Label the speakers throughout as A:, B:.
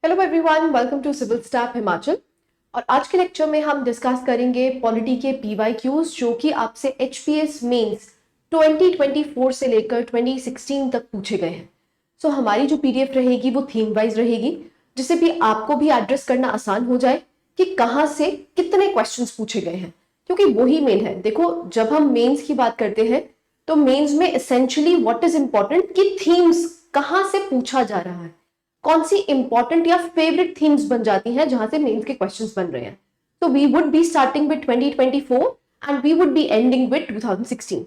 A: Hello everyone, welcome to civil staff Himachal. और आज के लेक्चर में हम डिस्कस करेंगे पॉलिटी के पीवाईक्यूज जो कि आपसे एचपीएस मेंस 2024 से लेकर 2016 तक पूछे गए हैं। सो हमारी जो पीडीएफ रहेगी वो थीम वाइज रहेगी, जिससे भी आपको भी एड्रेस करना आसान हो जाए कि कहाँ से कितने क्वेश्चंस पूछे गए हैं, क्योंकि वही मेन है। देखो, जब हम मेंस की बात करते हैं तो मेंस में एसेंशियली व्हाट इज इंपॉर्टेंट कि थीम्स कहाँ से पूछा जा रहा है, कौन सी इंपॉर्टेंट या फेवरेट थीम्स बन जाती हैं जहां से मेंस के क्वेश्चंस बन रहे हैं। तो we would be starting with 2024 and we would be ending with 2016।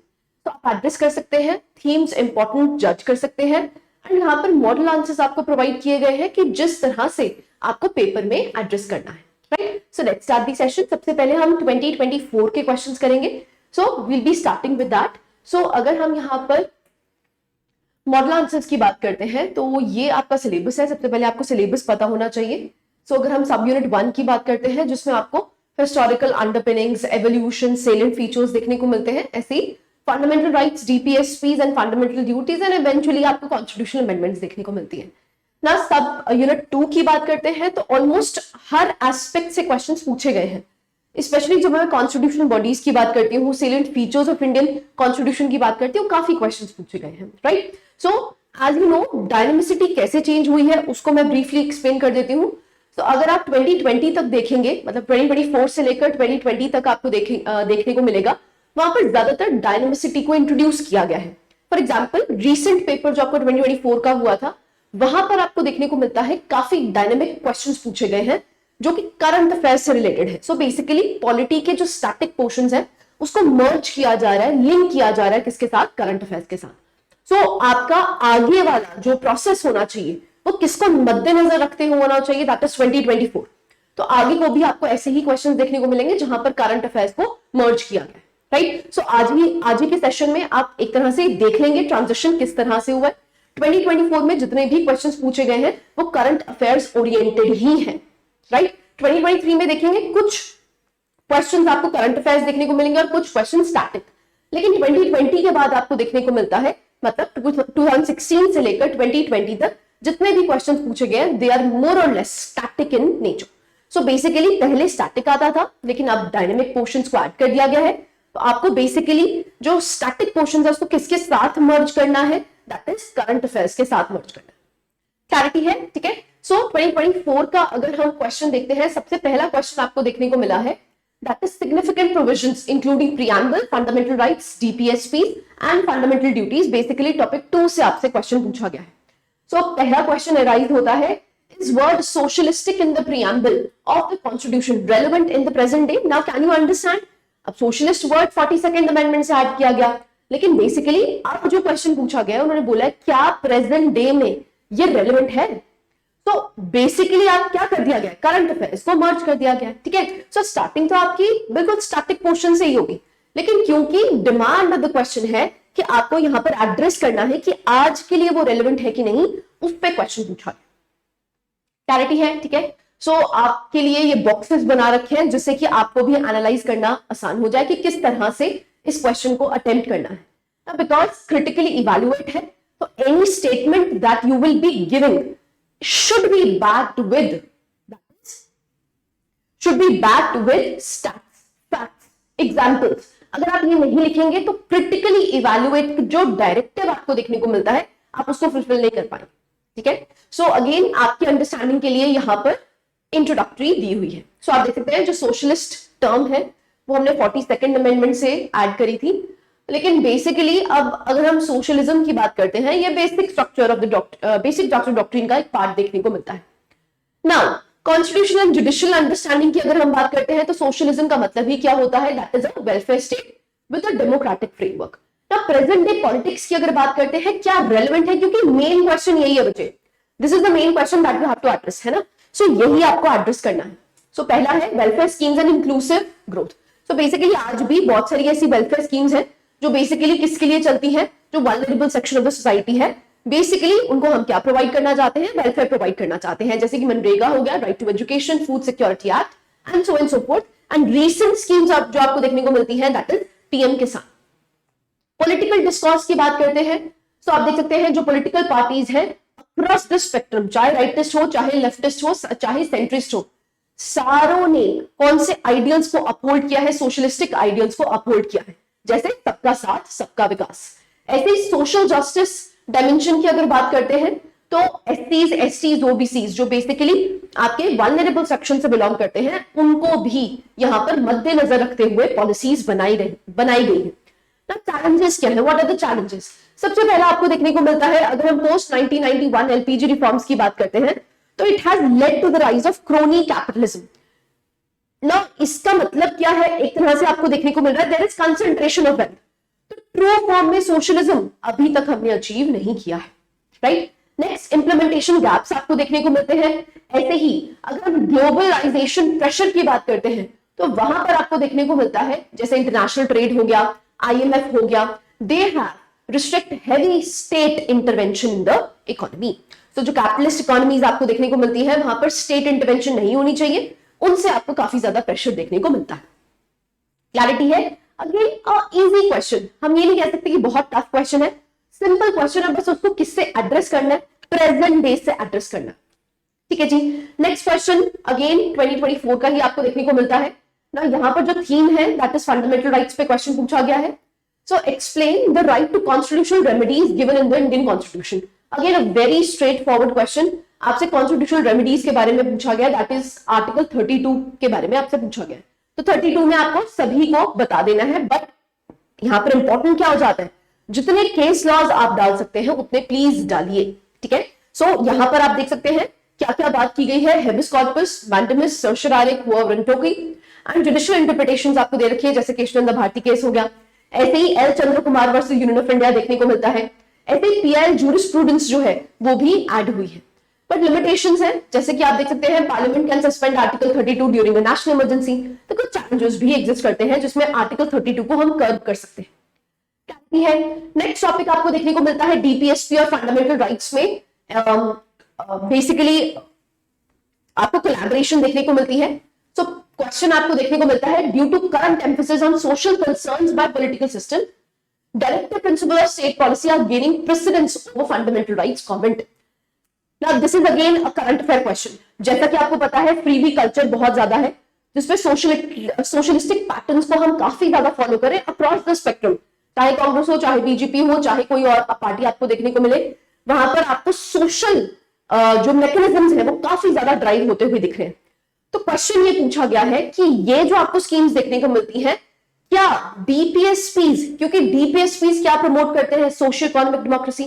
A: तो आप एड्रेस कर सकते हैं, थीम्स इंपॉर्टेंट जज कर सकते हैं, एंड यहाँ पर मॉडल आंसर्स आपको प्रोवाइड किए गए हैं कि जिस तरह से आपको पेपर में एड्रेस करना है। Right, so let's start the session. सबसे पहले हम 2024 के क्वेश्चंस करेंगे। So we'll be starting with that. So अगर हम यहाँ पर मॉडल आंसर्स की बात करते हैं तो ये आपका सिलेबस है। सबसे पहले आपको सिलेबस पता होना चाहिए। सो अगर हम सब यूनिट 1 की बात करते हैं जिसमें आपको historical underpinnings, evolution, salient features देखने को मिलते हैं, ऐसे ही fundamental rights, DPSPs and fundamental duties and eventually आपको कॉन्स्टिट्यूशनल अमेंडमेंट्स देखने को मिलती है ना। सब यूनिट 2 की बात करते हैं तो ऑलमोस्ट हर एस्पेक्ट से क्वेश्चंस पूछे गए हैं। स्पेशली जब मैं कॉन्स्टिट्यूशनल बॉडीज की बात करती हूँ, salient features of Indian constitution की बात करती हूँ, काफी क्वेश्चंस पूछे गए हैं। Right, so as you know dynamicity कैसे चेंज हुई है उसको मैं ब्रीफली एक्सप्लेन कर देती हूँ। तो अगर आप 2020 तक देखेंगे, मतलब 2024 से लेकर 2020 तक आपको देखने को मिलेगा, वहां पर ज्यादातर डायनेमिसिटी को इंट्रोड्यूस किया गया है। फॉर एग्जाम्पल रीसेंट पेपर जो आपको 2024 का हुआ था, वहां पर आपको देखने को मिलता है काफी डायनेमिक क्वेश्चंस पूछे गए हैं जो कि करंट अफेयर्स से रिलेटेड है। सो बेसिकली पॉलिटी के जो स्टैटिक पोर्शंस है उसको मर्ज किया जा रहा है, लिंक किया जा रहा है किसके साथ? करंट अफेयर्स के साथ। सो आपका आगे वाला जो प्रोसेस होना चाहिए वो किसको मद्देनजर रखते हुए होना चाहिए? That is 2024। तो आगे को भी आपको ऐसे ही क्वेश्चंस देखने को मिलेंगे जहां पर करंट अफेयर्स को मर्ज किया गया है। राइट, सो आज ही के सेशन में आप एक तरह से देख लेंगे ट्रांजिशन किस तरह से हुआ है। 2024 में जितने भी क्वेश्चंस पूछे गए हैं वो करंट अफेयर्स ओरिएंटेड ही है। राइट, 2023 में देखेंगे कुछ क्वेश्चंस आपको करंट अफेयर्स देखने को मिलेंगे और कुछ क्वेश्चन स्टैटिक। लेकिन 2020 के बाद आपको देखने को मिलता है, मतलब 2016 से लेकर 2020 तक जितने भी क्वेश्चंस पूछे गए दे आर मोर और less static in nature. So basically पहले स्टैटिक आता था लेकिन अब डायनेमिक पोर्शंस को ऐड कर दिया गया है। तो आपको बेसिकली जो स्टैटिक पोर्शंस है उसको किसके साथ मर्ज करना है? दैट इज करंट अफेयर्स के साथ मर्ज करना है। क्लैरिटी है? ठीक है। सो 2024 का अगर हम क्वेश्चन देखते हैं, सबसे पहला क्वेश्चन आपको देखने को मिला है, that is significant provisions including preamble, fundamental rights, DPSPs and fundamental duties। basically topic 2 से आपसे क्वेश्चन पूछा गया है। सो पहला क्वेश्चन अराइज होता है, is word socialistic in the preamble of the constitution relevant in the present day? now can you understand? अब socialist word 42nd amendment से ऐड किया गया, लेकिन बेसिकली अब जो क्वेश्चन पूछा गया उन्होंने बोला क्या प्रेजेंट डे में ये रेलेवेंट है? तो बेसिकली आप क्या कर दिया गया? करंट अफेयर्स को मर्ज कर दिया गया। ठीक है, सो स्टार्टिंग तो आपकी बिल्कुल स्टैटिक पोर्शन से ही होगी, लेकिन क्योंकि डिमांड ऑफ द क्वेश्चन है कि आपको यहां पर एड्रेस करना है कि आज के लिए वो रेलेवेंट है कि नहीं, उस पर क्वेश्चन पूछा है। क्लैरिटी है? ठीक है, सो आपके लिए ये बॉक्सेस बना रखे हैं जिससे कि आपको भी एनालाइज करना आसान हो जाए कि किस तरह से इस क्वेश्चन को अटेम्प्ट करना है। बिकॉज क्रिटिकली इवैल्यूएट है, तो any statement that you will be giving should be backed with stats, facts, examples। अगर आप ये नहीं लिखेंगे तो क्रिटिकली इवैल्यूएट जो डायरेक्टिव आपको देखने को मिलता है आप उसको फुलफिल नहीं कर पाएंगे। ठीक है, सो अगेन आपकी अंडरस्टैंडिंग के लिए यहां पर इंट्रोडक्टरी दी हुई है। सो आप देख सकते हैं जो सोशलिस्ट टर्म है वो हमने 42nd अमेंडमेंट से ऐड करी थी, लेकिन बेसिकली अब अगर हम सोशलिज्म की बात करते हैं, ये basic structure of the basic doctrine का एक पार्ट देखने को मिलता है। Now constitutional and judicial understanding की अगर हम बात करते हैं तो सोशलिज्म का मतलब ही क्या होता है? That is a welfare state with a democratic framework. Now present day politics की अगर बात करते हैं, क्या रेलेवेंट है? क्योंकि मेन क्वेश्चन यही है बच्चे, this is the main question that you have to address, है ना। सो यही आपको एड्रेस करना है। सो पहला है welfare schemes and inclusive growth. So basically आज भी बहुत सारी ऐसी वेलफेयर स्कीम्स हैं जो बेसिकली किसके लिए चलती है? जो vulnerable section of the society है, बेसिकली उनको हम क्या प्रोवाइड करना चाहते हैं? वेलफेयर प्रोवाइड करना चाहते हैं, जैसे कि मनरेगा हो गया, right to education, food security act and so and so forth. And recent schemes जो आपको देखने को मिलती है that is PM Kisan. Political discourse की बात करते हैं तो आप देख सकते हैं जो पॉलिटिकल पार्टीज हैं अक्रॉस द स्पेक्ट्रम, चाहे राइटिस्ट हो, चाहे लेफ्टिस्ट हो, चाहे सेंट्रिस्ट हो, सारों ने कौन से आइडियल्स को अपहोल्ड किया है? सोशलिस्टिक आइडियल्स को अपहोल्ड किया है, जैसे सबका साथ सबका विकास। ऐसे ही सोशल जस्टिस डायमेंशन की अगर बात करते हैं तो एससीज, एसटीज, ओबीसीज जो बेसिकली आपके वल्नरेबल सेक्शन से बिलोंग करते हैं, उनको भी यहां पर मद्देनजर रखते हुए पॉलिसीज बनाई गई है। चैलेंजेस क्या है? What are the challenges? सबसे पहला आपको देखने को मिलता है, अगर हम पोस्ट 1991 एलपीजी रिफॉर्म्स की बात करते हैं तो it has led to the rise of crony capitalism. ना इसका मतलब क्या है? एक तरह से आपको देखने को मिल रहा है there is concentration of wealth. तो ट्रू फॉर्म में सोशलिज्म अभी तक हमने अचीव नहीं किया है, राइट? नेक्स्ट, इंप्लीमेंटेशन गैप्स आपको देखने को मिलते हैं। ऐसे ही अगर हम ग्लोबलाइजेशन प्रेशर की बात करते हैं तो वहां पर आपको देखने को मिलता है, जैसे इंटरनेशनल ट्रेड हो गया, IMF हो गया, they have restrict heavy state intervention in the economy. तो जो कैपिटलिस्ट इकोनॉमीज आपको देखने को मिलती है वहां पर स्टेट इंटरवेंशन नहीं होनी चाहिए, उनसे आपको काफी ज्यादा प्रेशर देखने को मिलता है। क्लैरिटी है? अगेन इजी क्वेश्चन, हम ये नहीं कह सकते कि बहुत टफ क्वेश्चन है, सिंपल क्वेश्चन है, बस उसको किससे एड्रेस करना है? प्रेजेंट डे से एड्रेस करना। ठीक है जी। नेक्स्ट क्वेश्चन अगेन 2024 का ही आपको देखने को मिलता है ना। यहां पर जो थीम है दैट इज फंडामेंटल राइट्स पे क्वेश्चन पूछा गया है। So explain the right to constitutional remedies given in the Indian constitution. Again a very straight forward question, आपसे कॉन्स्टिट्यूशनल रेमेडीज के बारे में पूछा गया, दैट इज आर्टिकल 32 के बारे में आपसे पूछा गया। तो 32 में आपको सभी को बता देना है, बट यहां पर इंपॉर्टेंट क्या हो जाता है, जितने केस लॉज आप डाल सकते हैं उतने प्लीज डालिए। ठीक है, सो यहां पर आप देख सकते हैं क्या क्या बात की गई है। Habeas corpus, mandamus, certiorari, quo warranto and judicial interpretations आपको दे रखी है, जैसे कृष्णनंदा भारती केस हो गया। ऐसे ही L Chandra Kumar versus union of India देखने को मिलता है। ऐसे ही पीआईएल जूरिस्प्रूडेंस जो है वो भी ऐड हुई है, बट लिमिटेशंस है, जैसे कि आप देख सकते हैं parliament can suspend article 32 during a national emergency. तो कुछ चैलेंजेस भी एग्जिस्ट करते हैं जिसमें आर्टिकल 32 को हम कर्व कर सकते हैं। है नेक्स्ट टॉपिक आपको देखने को मिलता है डीपीएसपी और फंडामेंटल राइट्स में बेसिकली आपको कोलैबोरेशन देखने को मिलती है। सो क्वेश्चन आपको देखने को मिलता है, due to current emphasis on social concerns by political system, directive principle of state policy are gaining precedence over fundamental rights comment. Now this is again a current affair question. जैसा कि आपको पता है फ्रीबी कल्चर बहुत ज्यादा है, जिसपे socialistic patterns को हम काफी ज्यादा फॉलो करें अक्रॉस द स्पेक्ट्रम, चाहे कांग्रेस हो, चाहे बीजेपी हो, चाहे कोई और पार्टी आपको देखने को मिले, वहां पर आपको सोशल जो मैकेनिज्म्स है वो काफी ज्यादा ड्राइव होते हुए दिख रहे हैं। तो क्वेश्चन ये पूछा गया है कि ये जो आपको स्कीम्स देखने को मिलती है, क्या डीपीएसपीज, क्योंकि डीपीएसपीज क्या प्रमोट करते हैं? Socio economic democracy.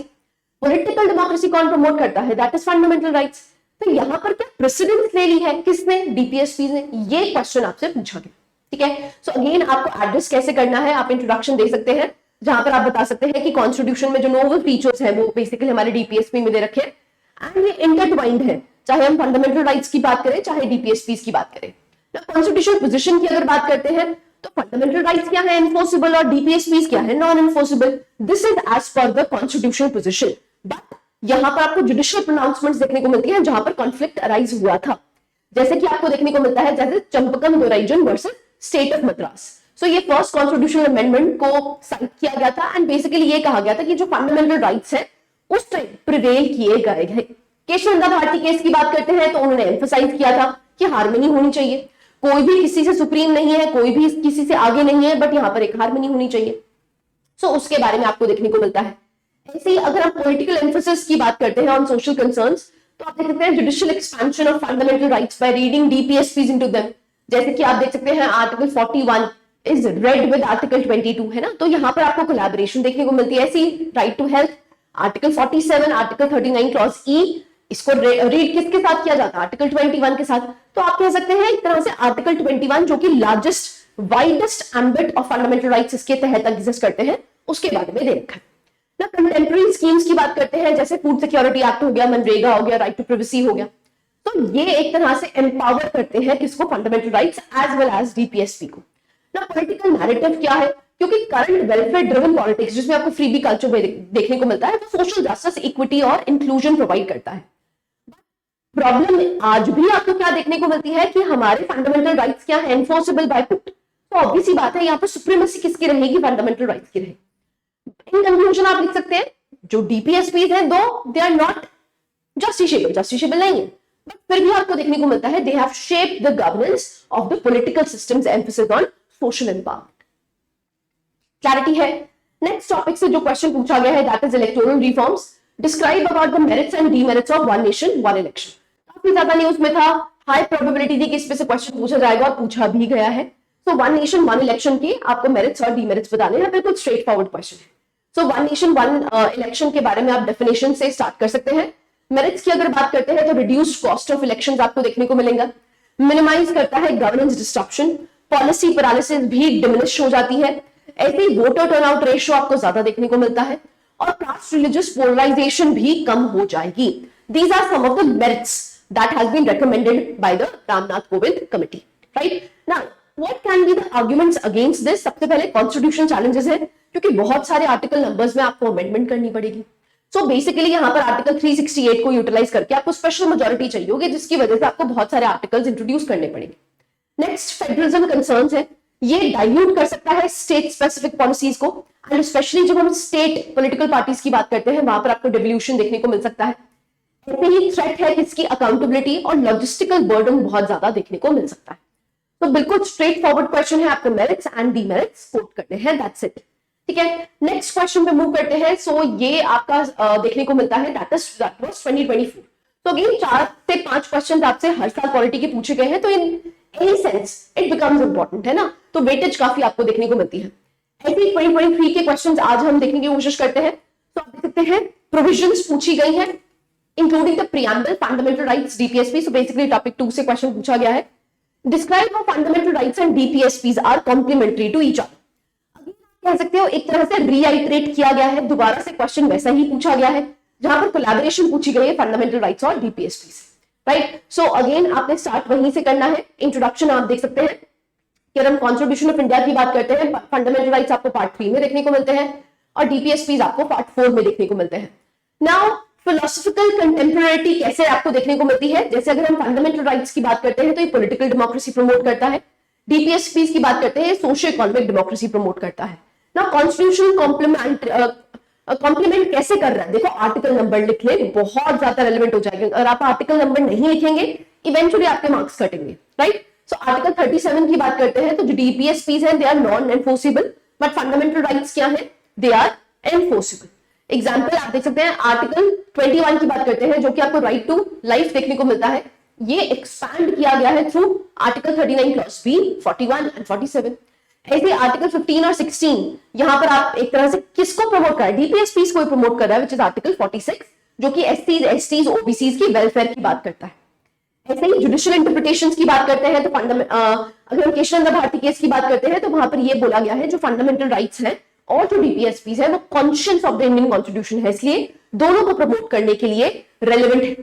A: Political democracy कौन प्रमोट करता है? That is fundamental rights. तो यहां पर क्या प्रेसिडेंस ले ली है किसने? डीपीएसपीज ने। ये क्वेश्चन आपसे पूछा गया। ठीक है, सो अगेन आपको एड्रेस कैसे करना है, आप इंट्रोडक्शन दे सकते हैं जहां पर आप बता सकते हैं कि कॉन्स्टिट्यूशन में जो नोवल फीचर्स है वो बेसिकली हमारे डीपीएसपी में दे रखे हैं एंड ये इंटरट्वाइंड है, चाहे हम फंडामेंटल राइट्स की बात करें चाहे डीपीएसपीज की बात करें। कॉन्स्टिट्यूशनल पोजीशन की अगर बात करते हैं तो फंडामेंटल राइट्स क्या है? एनफोर्सेबल, और डीपीएसपीज क्या है? Non enforceable. This is as per the constitutional position, but यहां पर आपको जुडिशियल प्रोनाउंसमेंट्स देखने को मिलती है जहां पर कॉन्फ्लिक्ट अराइज हुआ था, जैसे कि आपको देखने को मिलता है जैसे Champakam Dorairajan versus state of Madras. So ये फर्स्ट कॉन्स्टिट्यूशनल अमेंडमेंट को साइट किया गया था एंड बेसिकली ये कहा गया था कि जो फंडामेंटल राइट्स है उस टाइम प्रिवेल किए गए हैं। कृष्णनंदा भारती केस की बात करते हैं तो उन्होंने एम्फसाइज किया था कि हार्मनी होनी चाहिए, कोई भी किसी से सुप्रीम नहीं है, कोई भी किसी से आगे नहीं है, बट यहां पर एक हार्मनी होनी चाहिए। सो उसके बारे में आपको देखने को मिलता है। ऐसे ही अगर हम पॉलिटिकल एम्फेसिस की बात करते हैं ऑन सोशल कंसर्न्स, तो आप देख सकते हैं judicial expansion of fundamental rights by reading DPSPs into them. जैसे कि आप देख सकते हैं article 41 is read with article 22, है ना, तो यहां पर आपको कोलैबोरेशन देखने को मिलती है। ऐसी right to health, article 47, article 39 clause E, इसको रीड किसके साथ किया जाता है? आर्टिकल 21 के साथ। तो आप कह सकते हैं एक तरह से आर्टिकल 21 जो कि largest widest ambit of fundamental rights इसके तहत एग्जिस्ट करते हैं, उसके बारे में दे रखा है ना। कंटेम्परेरी स्कीम्स की बात करते हैं, जैसे फूड सिक्योरिटी एक्ट हो गया, मनरेगा हो गया, राइट टू प्राइवेसी हो गया, तो ये एक तरह से एम्पावर करते हैं किसको? Fundamental rights as well as DPSP को ना। पॉलिटिकल नैरेटिव क्या है? क्योंकि करंट वेलफेयर ड्रिवन पॉलिटिक्स जिसमें आपको फ्रीबी कल्चर देखने को मिलता है, वो सोशल जस्टिस, इक्विटी और इंक्लूजन प्रोवाइड करता है। प्रॉब्लम आज भी आपको क्या देखने को मिलती है कि हमारे फंडामेंटल राइट्स क्या है? Enforceable by court. तो ऑब्वियस सी बात है यहाँ पर सुप्रीमेसी किसकी रहेगी? फंडामेंटल राइट्स की रहेगी। इन कंक्लूजन आप लिख सकते हैं जो डीपीएसपीज हैं, दो दे आर नॉट जस्टिसेबल नहीं है, बट फिर भी आपको देखने को मिलता है they have shaped the governance of the political systems, emphasis on social empowerment. Clarity है? नेक्स्ट टॉपिक से जो क्वेश्चन पूछा गया है that is electoral reforms, describe about the merits and demerits of one nation one election. काफी ज्यादा news में था, हाई प्रोबेबिलिटी थी कि इस पे से क्वेश्चन पूछा जाएगा और पूछा भी गया है। So one nation one election के आपको मेरिट्स और डीमेरिट्स बताने हैं, बिल्कुल स्ट्रेट फॉरवर्ड क्वेश्चन है। So one nation one election के बारे में आप डेफिनेशन से स्टार्ट कर सकते हैं। मेरिट्स की अगर बात करते हैं तो रिड्यूस्ड कॉस्ट ऑफ इलेक्शंस आपको देखने को मिलेगा, मिनिमाइज करता है गवर्नेंस डिस्ट्रप्शन, पॉलिसी पैरालिसिस भी डिमिनिश हो जाती है, ऐसे ही वोटर टर्नआउट रेशियो आपको ज्यादा देखने को मिलता है, और कास्ट रिलीजियस पोलराइजेशन भी कम हो जाएगी। These are some of the merits that has been recommended by the Ramnath Kovind committee, right? Now, what can be the arguments against this? सबसे पहले कॉन्स्टिट्यूशन चैलेंजेस है, क्योंकि बहुत सारे आर्टिकल नंबर्स में आपको अमेंडमेंट करनी पड़ेगी। सो बेसिकली यहाँ पर आर्टिकल 368 को यूटिलाइज करके आपको स्पेशल मेजोरिटी चाहिए होगी, जिसकी वजह से आपको बहुत सारे आर्टिकल्स इंट्रोड्यूस करने पड़ेंगे। नेक्स्ट फेडरलिज्म कंसर्न्स है, ये डाइल्यूट कर सकता है स्टेट स्पेसिफिक पॉलिसीज को, एंड स्पेशली जब हम स्टेट पॉलिटिकल पार्टीज की बात करते हैं वहां पर आपको डिवोल्यूशन देखने को मिल सकता है। ऐसे ही थ्रेट है किसकी अकाउंटेबिलिटी और लॉजिस्टिकल बर्डन बहुत ज्यादा देखने को मिल सकता है। तो बिल्कुल स्ट्रेट फॉरवर्ड क्वेश्चन है, आपको मेरिट्स एंड डीमेरिट्स कोट करने हैं, दैट्स इट। ठीक है, नेक्स्ट क्वेश्चन पे मूव करते हैं। सो ये आपका देखने को मिलता है दैट वाज 2024। तो अगेन 4 से 5 क्वेश्चन आपसे हर साल पॉलिटी के पूछे गए हैं, तो in any sense it becomes important, है ना, तो वेटेज काफी आपको देखने को मिलती है। ऐसे 2023 के क्वेश्चंस आज हम देखने की कोशिश करते हैं। तो आप देख सकते हैं प्रोविजंस पूछी गई हैं including the preamble, fundamental rights, DPSP. So basically topic 2 से क्वेश्चन पूछा गया है, describe how fundamental rights and DPSPs are complementary to each other. कह सकते हो एक तरह से रीआइटरेट किया गया है, दोबारा से क्वेश्चन वैसा ही पूछा गया है, जहां पर कोलैबोरेशन पूछी गई है फंडामेंटल राइट्स और डीपीएसपी से, राइट। सो अगेन आपने स्टार्ट वहीं से करना है। इंट्रोडक्शन आप देख सकते हैं कि हम कॉन्स्टिट्यूशन ऑफ इंडिया की बात करते हैं, फंडामेंटल राइट्स आपको पार्ट 3 में देखने को मिलते हैं और डीपीएसपीज आपको पार्ट 4 में देखने को मिलते हैं। नाउ फिलोसॉफिकल कंटेम्परेरिटी कैसे आपको देखने को मिलती है, जैसे अगर हम फंडामेंटल राइट्स की बात करते हैं तो ये पॉलिटिकल डेमोक्रेसी प्रमोट करता है, डीपीएसपीज की बात करते हैं सोशो इकोनॉमिक डेमोक्रेसी प्रमोट करता है। ना कॉन्स्टिट्यूशन कॉम्प्लीमेंट कैसे कर रहा है, देखो आर्टिकल नंबर लिख ले, बहुत ज्यादा रेलेवेंट हो जाएगा। अगर आप आर्टिकल नंबर नहीं लिखेंगे इवेंचुअली आपके मार्क्स कटेंगे, राइट। सो आर्टिकल 37 की बात करते हैं तो जो डीपीएसपीज हैं they are non enforceable, but fundamental rights क्या है, दे आर एनफोर्सेबल। एग्जाम्पल आप देख सकते हैं आर्टिकल 21 की बात करते हैं जो कि आपको राइट टू लाइफ देखने को मिलता है, ये एक्सपैंड किया गया है through article 39 clause B, 41 and 47। ऐसे आर्टिकल 15 और 16 यहां पर आप एक तरह से किसको प्रमोट कर रहे हैं, डीपीएसपीज को प्रमोट कर रहा है, विच इज आर्टिकल 46 जो कि एससीज एसटीज ओबीसीज की वेलफेयर की बात करता है। ऐसे ही जुडिशियल इंटरप्रिटेशंस की बात करते हैं तो अगर हम केशव भारती केस की बात करते हैं तो वहां पर यह बोला गया है जो फंडामेंटल राइट्स हैं और जो डीपीएसपीज है वो conscious of the Indian constitution है, इसलिए दोनों को प्रमोट करने के लिए रेलेवेंट है।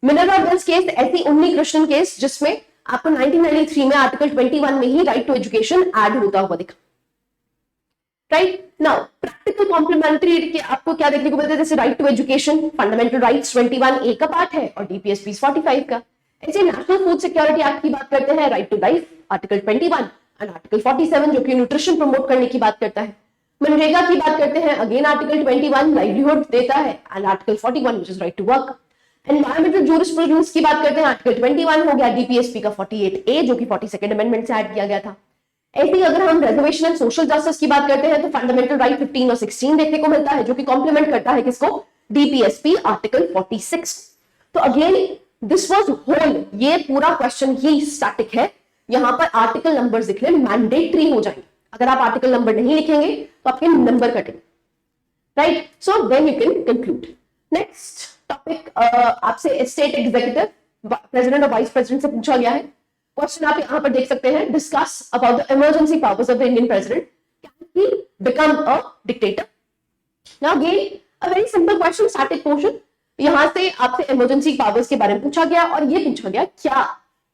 A: मिनरवा वेल्स केस ऐसी उन्नी कृष्णन केस जिसमें आपको 1993 में आर्टिकल 21 में ही राइट टू एजुकेशन ऐड होता हुआ दिखा, राइट। नाउ प्रैक्टिकल कॉम्प्लीमेंट्री के आपको क्या देखने को मिलता है, जैसे right to education fundamental rights 21A का पार्ट है और डीपीएसपीज 45 का। ऐसे नेशनल फूड सिक्योरिटी एक्ट की बात करते हैं, right to life article 21 and article 47 जो कि न्यूट्रिशन प्रमोट करने की बात करता है। मनरेगा की बात करते हैं, अगेन आर्टिकल 21 लाइवलीहुड देता है and article 41 which is right to work. Environmental jurisprudence की बात करते हैं, आर्टिकल 21 हो गया, डीपीएसपी का 48A जो कि 42nd अमेंडमेंट से ऐड किया गया था। ऐसे ही अगर हम रिजर्वेशन एंड सोशल जस्टिस की बात करते हैं तो फंडामेंटल राइट 15 और 16 देखने को मिलता है जो कि कॉम्प्लीमेंट करता है किसको, डीपीएसपी आर्टिकल 46। तो अगेन दिस वाज होल, ये पूरा क्वेश्चन ही स्टैटिक है, यहां पर आर्टिकल नंबर्स लिखने मैंडेटरी हो जाएंगे, अगर आप आर्टिकल नंबर नहीं लिखेंगे तो आपके नंबर कटेंगे, right. So then you can conclude. Next topic आपसे स्टेट एग्जीक्यूटिव प्रेसिडेंट और वाइस प्रेसिडेंट से पूछा गया है। क्वेश्चन आप यहां पर देख सकते हैं, discuss about the emergency powers of the Indian president, can he become a dictator. Now again a very simple question, static portion, यहां से आपसे इमरजेंसी पावर्स के बारे में पूछा गया और ये पूछा गया क्या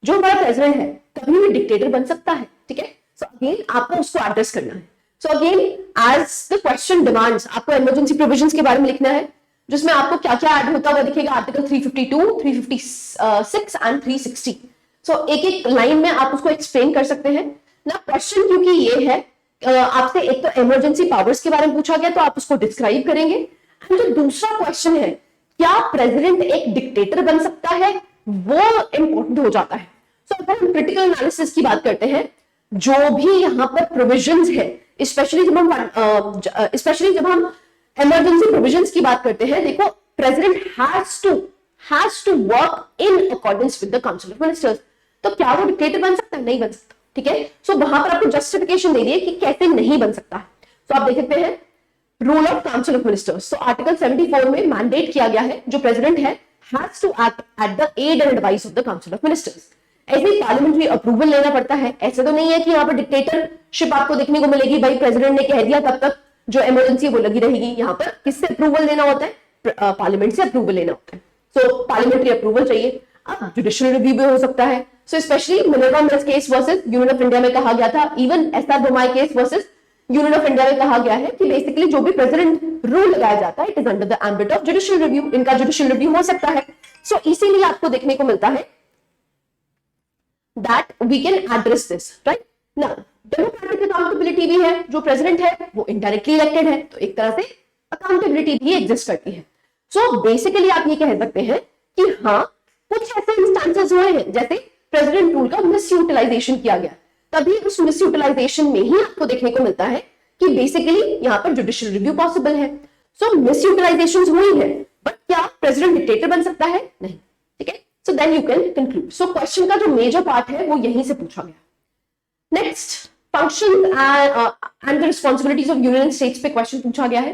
A: जो हमारा प्रेसिडेंट है कभी भी डिक्टेटर बन सकता है, ठीक है। सो अगेन आपको उसको एड्रेस करना है। So again as the question demands आपको इमरजेंसी प्रोविजंस के बारे में लिखना है, जिसमें आपको क्या क्या ऐड होता हुआ दिखेगा, आर्टिकल 352, 356 एंड 360। सो एक एक लाइन में आप उसको एक्सप्लेन कर सकते हैं ना। क्वेश्चन क्योंकि ये है आपसे एक तो इमरजेंसी पावर्स के बारे में पूछा गया तो आप उसको डिस्क्राइब करेंगे, एंड जो दूसरा क्वेश्चन है क्या प्रेसिडेंट एक डिक्टेटर बन सकता है, वो इंपॉर्टेंट हो जाता है। सो अगर हम क्रिटिकल एनालिसिस की बात करते हैं, जो भी यहाँ पर प्रोविजंस है, स्पेशली जब हम इमरजेंसी प्रोविजंस की बात करते हैं, देखो president has to work in accordance with the council of ministers. तो क्या वो डिक्टेटर बन सकता है? नहीं बन सकता, ठीक है। सो वहां पर आपको जस्टिफिकेशन दे दिए कि कैसे नहीं बन सकता है। तो आप देख सकते हैं rule of council of ministers. तो आर्टिकल 74 में मैंडेट किया गया है, जो प्रेसिडेंट है has to act at the aid and advice of the council of ministers. ऐसे ही पार्लियामेंट्री अप्रूवल लेना पड़ता है। ऐसे तो नहीं है कि यहाँ पर डिक्टेटरशिप आपको देखने को मिलेगी, भाई प्रेसिडेंट ने कह दिया तब तक जो इमरजेंसी वो लगी रहेगी। यहाँ पर किससे अप्रूवल लेना होता है? पार्लियामेंट से अप्रूवल लेना होता है। सो पार्लियामेंट्री अप्रूवल चाहिए। अब जुडिशियल रिव्यू भी हो सकता है। So specially Minerva mills case versus union of India में कहा गया था, even SR Bommai case versus union of India में कहा गया है कि बेसिकली जो भी प्रेसिडेंट रूल लगाया जाता है, it is under the ambit of judicial review. इनका जुडिशियल रिव्यू हो सकता है। सो इसीलिए आपको देखने को मिलता है that we can address this, right? Now, democratic accountability भी है, जो प्रेसिडेंट है वो इनडायरेक्टली इलेक्टेड है, तो एक तरह से अकाउंटेबिलिटी भी एग्जिस्ट करती है। सो बेसिकली आप ये कह सकते हैं कि हाँ, कुछ ऐसे इंस्टांसेस हुए हैं जैसे प्रेसिडेंट रूल का मिस यूटिलाइजेशन किया गया, तभी उस मिस यूटिलाइजेशन में ही आपको देखने को मिलता है कि बेसिकली यहाँ पर जुडिशियल रिव्यू पॉसिबल है। सो मिस यूटिलाइजेशन हुई है, बट क्या प्रेसिडेंट डिक्टेटर बन सकता है? नहीं, ठीक है। So then you can conclude. So question का जो मेजर पार्ट है वो यहीं से पूछा गया। Next, functions and the responsibilities of union and states पे क्वेश्चन पूछा गया है।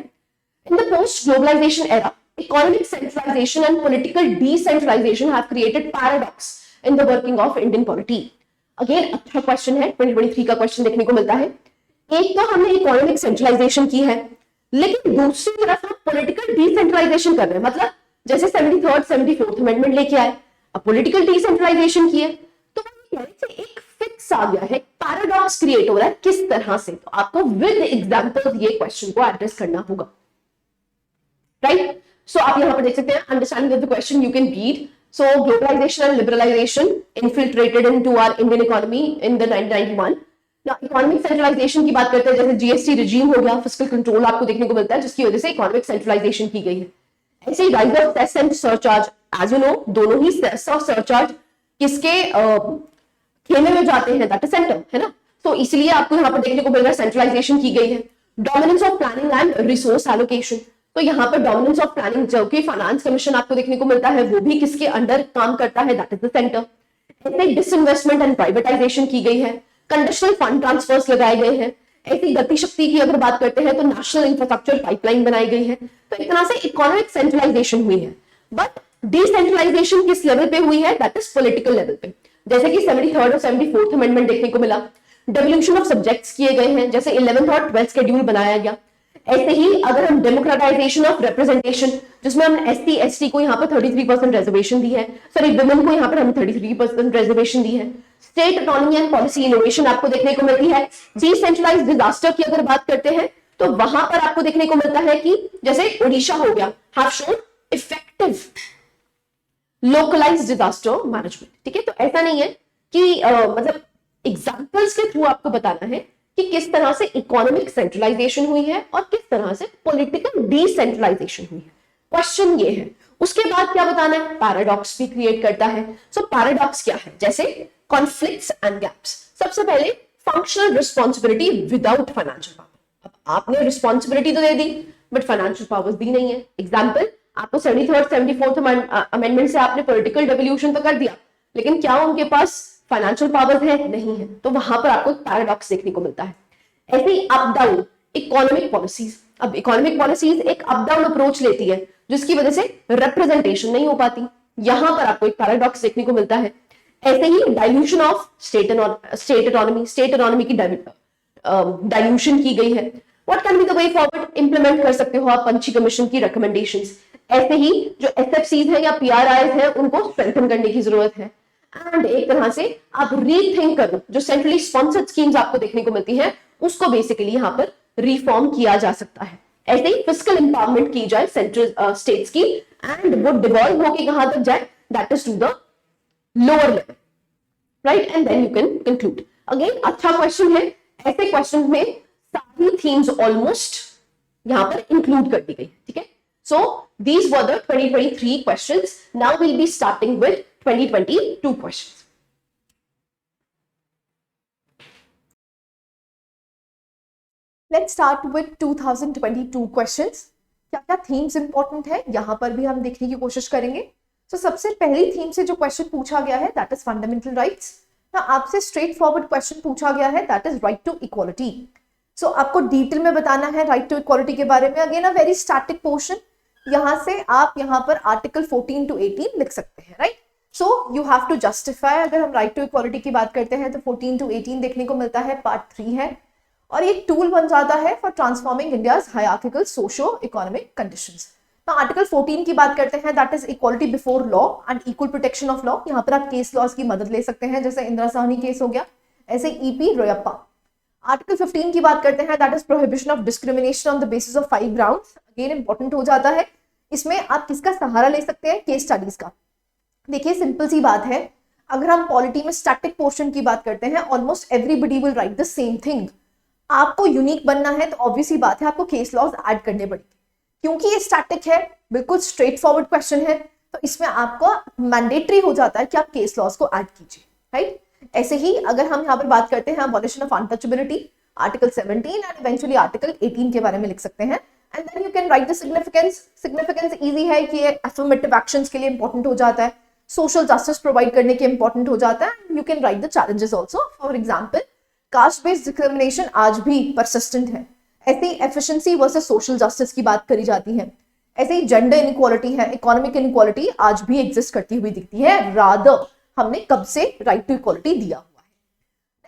A: In the post globalization era, economic centralization and political decentralization have created paradox in the working of Indian polity. Again अच्छा क्वेश्चन है, 2023 का question देखने को मिलता है। एक तो हमने इकोनॉमिक सेंट्रलाइजेशन की है, लेकिन दूसरी तरफ हम पॉलिटिकल डिसेंट्रलाइजेशन कर रहे हैं। मतलब जैसे 73rd 74th अमेंडमेंट लेके आए, अब पॉलिटिकल डिसेंट्रलाइजेशन की है, तो एक फिक्स आ गया है, पैराडॉक्स क्रिएट हो रहा है। किस तरह से? तो आपको विद एग्जांपल्स ये क्वेश्चन को एड्रेस करना होगा, राइट। सो आप यहां पर देख सकते हैं, understanding of the question you can read. So globalization and liberalization infiltrated into our Indian economy in the 1991। Economic centralization की बात करते हैं, जैसे जीएसटी रिजीम हो गया, फिस्कल कंट्रोल आपको देखने को मिलता है, जिसकी वजह से इकोनॉमिक सेंट्रलाइजेशन की गई है। ऐसे ही rise of cess and surcharge, as you know दोनों ही सेस और सरचार्ज किसके खेमे में जाते हैं? दैट इज सेंटर, है ना। तो इसलिए आपको यहाँ पर देखने को मिल रहा है सेंट्रलाइजेशन की गई है। Dominance of planning and resource allocation, तो यहाँ पर डोमिनेंस ऑफ प्लानिंग जो कि फाइनेंस कमीशन आपको देखने को मिलता है, वो भी किसके अंडर काम करता है? That is the centre. ऐसे डिसइन्वेस्टमेंट एंड प्राइवेटाइजेशन की गई है, कंडीशनल फंड ट्रांसफर्स लगाए गए हैं। ऐसी गति शक्ति की अगर बात करते हैं तो नेशनल इंफ्रास्ट्रक्चर पाइपलाइन बनाई गई है। तो एक तरह से इकोनॉमिक सेंट्रलाइजेशन हुई है, बट डिसेंट्रलाइजेशन किस लेवल पे हुई है? दैट इज पॉलिटिकल लेवल पे। जैसे कि 73rd और 74th अमेंडमेंट देखने को मिला। डेवोल्यूशन ऑफ सब्जेक्ट्स किए गए हैं, जैसे 11th और 12th शेड्यूल बनाया गया। ऐसे ही अगर हम डेमोक्रेटाइजेशन ऑफ रिप्रेजेंटेशन, जिसमें हम एसटी एसटी को यहाँ पर 33% रिजर्वेशन दी है, सॉरी वुमेन को यहाँ पर हमने 33% रिजर्वेशन दी है। State autonomy and policy innovation आपको देखने को मिलती है। डिसेंट्रलाइज्ड डिजास्टर की अगर बात करते हैं तो वहां पर आपको देखने को मिलता है कि जैसे ओडिशा हो गया, have shown effective localized disaster management, ठीक है। तो ऐसा नहीं है कि मतलब एग्जांपल्स के थ्रू आपको बताना है कि किस तरह से इकोनॉमिक सेंट्रलाइजेशन हुई है और किस तरह से पॉलिटिकल डिसेंट्रलाइजेशन हुई है। क्वेश्चन ये है। उसके बाद क्या बताना है? पैराडॉक्स भी क्रिएट करता है। सो पैराडॉक्स क्या है? जैसे कॉन्फ्लिक्ट्स एंड गैप्स। सबसे पहले functional responsibility without financial power. अब आपने रिस्पॉन्सिबिलिटी तो दे दी, बट फाइनेंशियल पावर्स दी नहीं है। एग्जाम्पल, आपको 73rd 74th अमेंडमेंट से आपने पॉलिटिकल डेवोल्यूशन तो कर दिया, लेकिन क्या उनके पास फाइनेंशियल पावर्स है? नहीं है। तो वहां पर आपको पैराडॉक्स देखने को मिलता है। ऐसे ही अप डाउन इकोनॉमिक पॉलिसीज। अब इकोनॉमिक पॉलिसीज एक अप डाउन अप्रोच लेती है, जिसकी वजह से रिप्रेजेंटेशन नहीं हो पाती। यहां पर आपको एक पैराडॉक्स देखने को मिलता है। ऐसे ही डाइल्यूशन ऑफ स्टेट ऑटोनॉमी की डाइल्यूशन की गई है। What can be the way forward? Implement कर सकते हो आप पंछी कमीशन की रिकमेंडेशंस। ऐसे ही जो एसएफसीज है या पीआरआईज है, उनको स्ट्रेंथन करने की जरूरत है। एंड एक तरह से आप रीथिंक करो, जो सेंट्रली स्पॉन्सर्ड स्कीम्स आपको देखने को मिलती है, उसको बेसिकली यहाँ पर रिफॉर्म किया जा सकता है। ऐसे ही फिस्कल एम्पावरमेंट की जाए सेंट्रल स्टेट्स की, एंड वो डिवॉल्व होके कहां तक जाए? That is to the lower level, right. And then you can conclude. Again अच्छा क्वेश्चन है। ऐसे क्वेश्चन में सारी थीम्स ऑलमोस्ट यहां पर इंक्लूड कर दी गई, ठीक है। So these were the 2023 questions. Now we'll be starting with 2022 questions. Let's start with 2022 questions. क्या क्या थीम्स इंपॉर्टेंट है यहाँ पर भी हम देखने की कोशिश करेंगे. तो सबसे पहली थीम से जो क्वेश्चन पूछा गया है दैट इज फंडामेंटल राइट्स. ना आपसे स्ट्रेट फॉरवर्ड क्वेश्चन पूछा गया है that is right to equality. So आपको डिटेल में बताना है राइट टू इक्वालिटी के बारे में. Again a very static portion. यहाँ से आप यहाँ पर आर्टिकल 14 to 18 लिख सकते हैं, right. So you have to justify. अगर हम राइट टू इक्वालिटी की बात करते हैं तो 14 to 18 देखने को मिलता है, पार्ट 3 है. और ये टूल बन जाता है for transforming India's hierarchical socio economic conditions. Article 14 की बात करते हैं that is equality before law and equal protection of law. यहाँ पर आप केस लॉज की मदद ले सकते हैं, जैसे इंदिरा साहनी केस हो गया, ऐसे ईपी रोयप्पा. आर्टिकल 15 की बात करते हैं that is prohibition of discrimination on the basis of 5 grounds. Again important हो जाता है. इसमें आप किसका सहारा ले सकते हैं? केस स्टडीज का. देखिए सिंपल सी बात है, अगर हम पॉलिटी में स्टैटिक पोर्शन की बात करते हैं almost everybody will write the same thing. आपको यूनिक बनना है तो ऑब्वियस ही बात है आपको केस लॉज ऐड करने पड़ेंगे. क्योंकि ये स्टैटिक है, बिल्कुल स्ट्रेट फॉरवर्ड क्वेश्चन है, तो इसमें आपको मैंडेटरी हो जाता है कि आप केस लॉज को ऐड कीजिए, राइट. ऐसे ही अगर हम यहाँ पर बात करते हैं abolition of untouchability, article 17 and eventually article 18 के बारे में लिख सकते हैं. And then you can write the significance. Significance इजी है कि अफर्मेटिव एक्शंस के लिए इंपॉर्टेंट हो जाता है, सोशल जस्टिस प्रोवाइड करने के इंपॉर्टेंट हो जाता है. You can write the challenges also. For example caste based discrimination आज भी परसिस्टेंट है. ऐसे ही एफिशिएंसी वर्सेस सोशल जस्टिस की बात करी जाती है. ऐसे ही जेंडर इनइक्वालिटी है, इकोनॉमिक इनइक्वालिटी आज भी एग्जिस्ट करती हुई दिखती है. रादर हमने कब से राइट टू इक्वालिटी दिया हुआ है.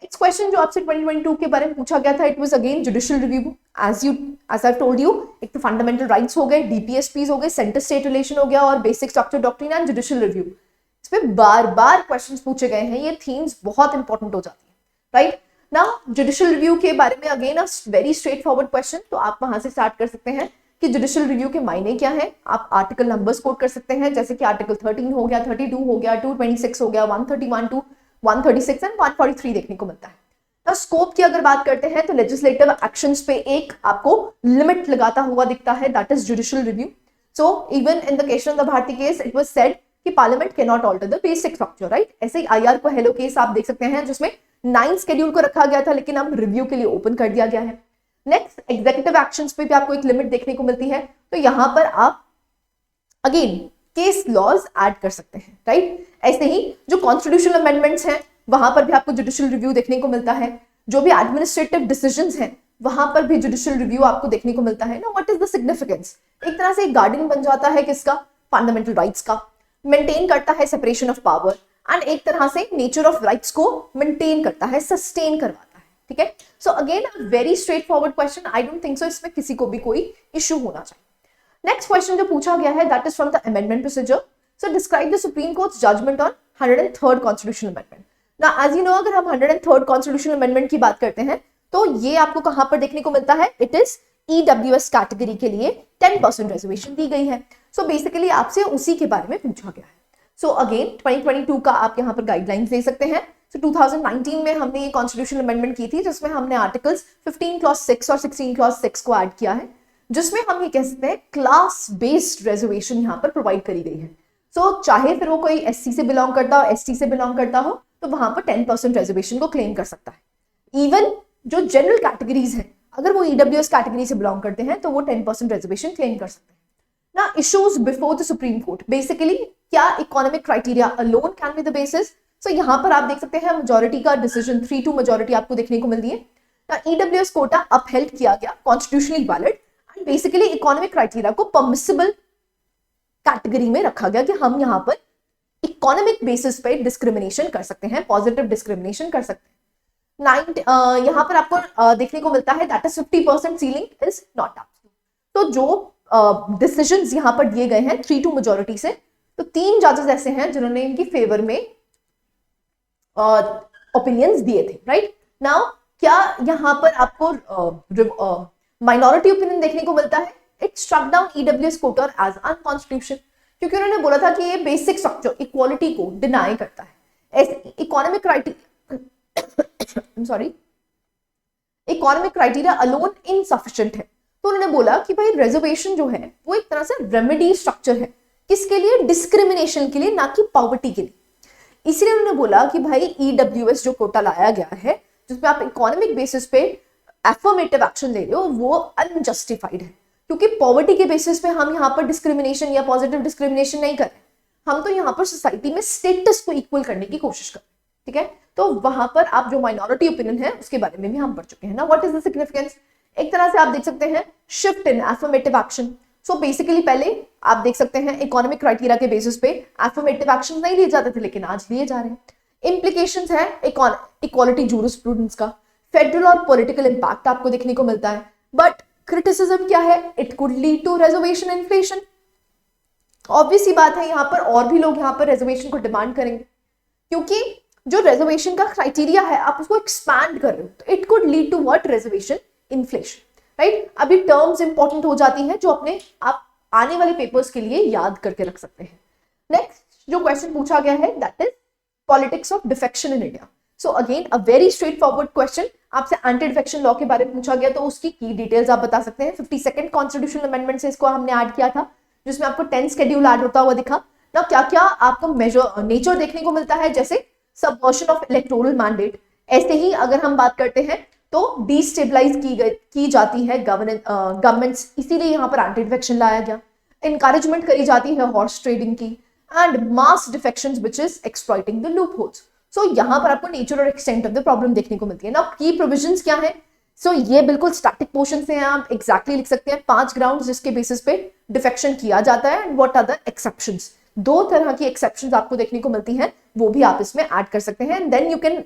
A: नेक्स्ट क्वेश्चन जो आपसे 2022 के बारे में पूछा गया था it was again judicial review. As I told you, एक तो फंडामेंटल राइट्स हो गए, डीपीएसपीज हो गए, सेंटर स्टेट रिलेशन हो गया और basic structure doctrine and judicial review. इस पे बार बार क्वेश्चंस पूछे गए हैं. ये थीम्स बहुत इंपॉर्टेंट हो जाती है, राइट. नाउ जुडिशियल रिव्यू के बारे में again a very straight forward question. तो आप वहां से स्टार्ट कर सकते हैं कि जुडिशियल रिव्यू के मायने क्या है. आप आर्टिकल नंबर्स कोट कर सकते हैं, जैसे कि आर्टिकल 13 हो गया, 32 हो गया, 226 हो गया, 131 टू 136 एंड 143 देखने को मिलता है. तो स्कोप की अगर बात करते हैं तो लेजिस्लेटिव एक्शंस पे एक आपको लिमिट लगाता हुआ दिखता है that is judicial review. So even in the case of the Bharati case it was said कि parliament can not alter the basic structure, right. ऐसे ही आईआर को हेलो केस आप देख सकते हैं जिसमें 9 शेड्यूल को रखा गया था लेकिन अब रिव्यू के लिए ओपन कर दिया गया है. नेक्स्ट एग्जीक्यूटिव एक्शंस पे भी आपको एक लिमिट देखने को मिलती है. तो यहां पर आप अगेन केस लॉज ऐड कर सकते हैं, राइट. ऐसे ही जो कॉन्स्टिट्यूशनल अमेंडमेंट्स हैं वहां पर भी आपको जुडिशियल रिव्यू देखने को मिलता है. जो भी एडमिनिस्ट्रेटिव डिसीजंस हैं वहां पर भी जुडिशियल रिव्यू आपको देखने को मिलता है. ना व्हाट इज द सिग्निफिकेंस? एक तरह से एक गार्डियन बन जाता है किसका? फंडामेंटल राइट्स का. मेंटेन करता है सेपरेशन ऑफ पावर एंड एक तरह से नेचर ऑफ राइट्स को मेंटेन करता है, सस्टेन करवाता है, ठीक है. So again very straight forward question. I don't think so इसमें किसी को भी कोई इश्यू होना चाहिए. नेक्स्ट क्वेश्चन जो पूछा गया है that is from the amendment procedure. So describe the supreme court's judgment on 103rd constitutional amendment. ना एज यू नो अगर हम 103rd कॉन्स्टिट्यूशनल अमेंडमेंट की बात करते हैं तो ये आपको कहां पर देखने को मिलता है? इट इज ईडब्ल्यूएस कैटेगरी के लिए 10% रिजर्वेशन दी गई है. सो बेसिकली आपसे उसी के बारे में पूछा गया है. सो अगेन 2022 का आप यहाँ पर गाइडलाइंस ले सकते हैं. सो 2019 में हमने ये कॉन्स्टिट्यूशनल अमेंडमेंट की थी जिसमें हमने आर्टिकल्स 15 क्लॉज 6 और 16 क्लॉज 6 को ऐड किया है, जिसमें हम ये कह सकते हैं क्लास बेस्ड रिजर्वेशन यहाँ पर प्रोवाइड करी गई है. सो चाहे फिर वो कोई एससी से बिलोंग करता हो, एसटी से बिलोंग करता हो, तो वहां पर 10% रिजर्वेशन को क्लेम कर सकता है. इवन जो जनरल कैटेगरीज हैं अगर वो ईडब्ल्यूएस कैटेगरी से बिलोंग करते हैं तो वो 10% रिजर्वेशन क्लेम कर सकते हैं. ना issues before the supreme Court. Basically क्या economic criteria alone can be the basis? So यहाँ पर आप देख सकते हैं मेजोरिटी का डिसीजन 3-2 मेजोरिटी आपको देखने को मिलती है. ना ईडब्ल्यूएस कोटा अपहेल्ड किया गया, constitutionally valid, and basically economic criteria को परमिसिबल कैटेगरी में रखा गया कि हम यहाँ पर इकोनॉमिक बेसिस पे डिस्क्रिमिनेशन कर सकते हैं, पॉजिटिव डिस्क्रिमिनेशन कर सकते हैं. यहाँ पर आपको देखने को मिलता है that is 50% ceiling is not up. तो जो डिसीजंस यहाँ पर दिए गए हैं 3-2 मेजोरिटी से, तो 3 जजेस ऐसे हैं जिन्होंने इनकी फेवर में ओपिनियंस दिए थे, राइट. नाउ क्या यहाँ पर आपको माइनॉरिटी ओपिनियन देखने को मिलता है? It struck down EWS quota as unconstitutional, क्योंकि उन्होंने बोला था कि ये बेसिक स्ट्रक्चर इक्वालिटी को डिनाई करता है. इकोनॉमिक क्राइटेरिया अलोन इनसफिशिएंट है. तो उन्होंने बोला कि भाई रिजर्वेशन जो है वो एक तरह से रेमेडी स्ट्रक्चर है, किसके लिए? डिस्क्रिमिनेशन के लिए, ना कि पॉवर्टी के लिए। इसलिए उन्होंने बोला कि भाई ईडब्ल्यूएस जो कोटा लाया गया है, जिसमें आप इकोनॉमिक बेसिस पे एफर्मेटिव एक्शन ले रहे हो, वो अनजस्टिफाइड है, क्योंकि पॉवर्टी के बेसिस पे हम यहाँ पर डिस्क्रिमिनेशन या पॉजिटिव डिस्क्रिमिनेशन नहीं कर रहे, हम तो यहाँ पर सोसाइटी में स्टेटस को इक्वल करने की कोशिश कर रहे हैं, ठीक है। तो वहां पर आप जो माइनॉरिटी ओपिनियन है उसके बारे में भी हम पढ़ चुके हैं ना। What is the significance? एक तरह से आप देख सकते हैं shift in affirmative action. So basically पहले आप देख सकते हैं इकोनॉमिक क्राइटेरिया के बेसिस पे एफर्मेटिव एक्शन नहीं लिए जाते थे, लेकिन आज लिए जा रहे हैं। इंप्लीकेशंस है इक्वालिटी जूरिस्प्रूडेंस का, फेडरल और पॉलिटिकल इंपैक्ट आपको देखने को मिलता है। बट क्रिटिसिज्म क्या है? It could lead to reservation inflation. Obvious सी बात है, यहाँ पर और भी लोग यहाँ पर रिजर्वेशन को डिमांड करेंगे, क्योंकि जो रिजर्वेशन का क्राइटेरिया है आप उसको एक्सपैंड कर रहे हो, तो it could lead to what? Reservation inflation, right. अभी टर्म्स इंपॉर्टेंट हो जाती हैं जो अपने आप आने वाले पेपर्स के लिए याद करके रख सकते हैं। नेक्स्ट जो क्वेश्चन पूछा गया है that is politics of defection in India. So again a very straight forward question, आपसे एंटी डिफेक्शन लॉ के बारे में पूछा गया तो उसकी की डिटेल्स आप बता सकते हैं। 52nd कॉन्स्टिट्यूशनल अमेंडमेंट से इसको हमने ऐड किया था, जिसमें आपको 10 शेड्यूल ऐड होता हुआ दिखा ना। क्या क्या आपको मेजर नेचर देखने को मिलता है, जैसे सबवर्शन ऑफ इलेक्टोरल मैंडेट। ऐसे ही अगर हम बात करते हैं तो डिस्टेबलाइज की जाती है गवर्नमेंट्स, इसीलिए यहाँ पर एंटी डिफेक्शन लाया गया। इनकरेजमेंट करी जाती है हॉर्स ट्रेडिंग की, and mass defections which is exploiting the loopholes. So यहाँ पर आपको नेचर और एक्सटेंट ऑफ द प्रॉब्लम देखने को मिलती है ना। की प्रोविजंस क्या है? सो ये बिल्कुल स्टैटिक पोर्शन से हैं, आप एग्जैक्टली लिख सकते हैं 5 ग्राउंड्स जिसके बेसिस पे डिफेक्शन किया जाता है, and what are the exceptions. 2 तरह की एक्सेप्शंस आपको देखने को मिलती हैं, वो भी आप इसमें ऐड कर सकते हैं, and then you can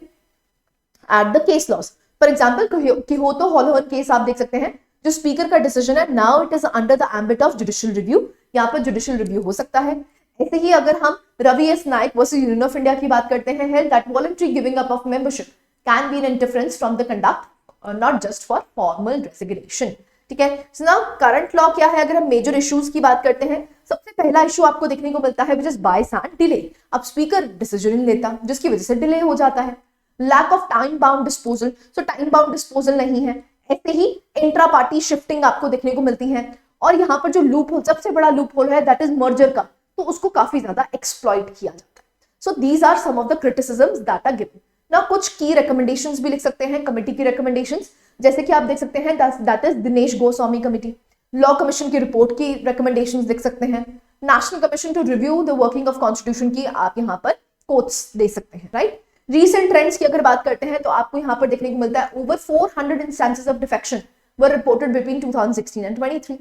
A: add the case laws. For example Kihoto Hollohan case आप देख सकते हैं, जो स्पीकर का डिसीजन है, now it is under the ambit of judicial review, यहाँ पर जुडिशियल रिव्यू हो सकता है। ऐसे ही अगर हम Ravi S Naik versus union of India की बात करते हैं, held that voluntary giving up of membership can be an interference from the conduct not just for formal resignation, ठीक है। सो नाउ करंट लॉ क्या है? अगर हम मेजर इश्यूज की बात करते हैं, सबसे पहला इशू आपको देखने को मिलता है which is bias and delay. अब स्पीकर डिसीजन नहीं लेता, जिसकी वजह से डिले हो जाता है। Lack of time bound disposal, so time bound disposal नहीं है। ऐसे ही इंट्रा पार्टी शिफ्टिंग आपको देखने को मिलती है, और यहाँ पर जो लूप होल, सबसे बड़ा लूप होल है दैट इज मर्जर का, तो उसको काफी ज्यादा एक्सप्लॉइट किया जाता है। So these are some of the criticisms that are given. ना कुछ की रिकमेंडेशंस भी लिख सकते हैं, कमेटी की रिकमेंडेशंस, जैसे कि आप देख सकते हैं that is Dinesh Goswami committee. Law commission की रिपोर्ट की रिकमेंडेशंस लिख सकते हैं। National commission to review the working of constitution की आप यहाँ पर कोट्स दे सकते हैं, राइट। रीसेंट ट्रेंड्स की अगर बात करते हैं तो आपको यहाँ पर देखने को मिलता है over 400 instances of defection were reported between 2016 and 23।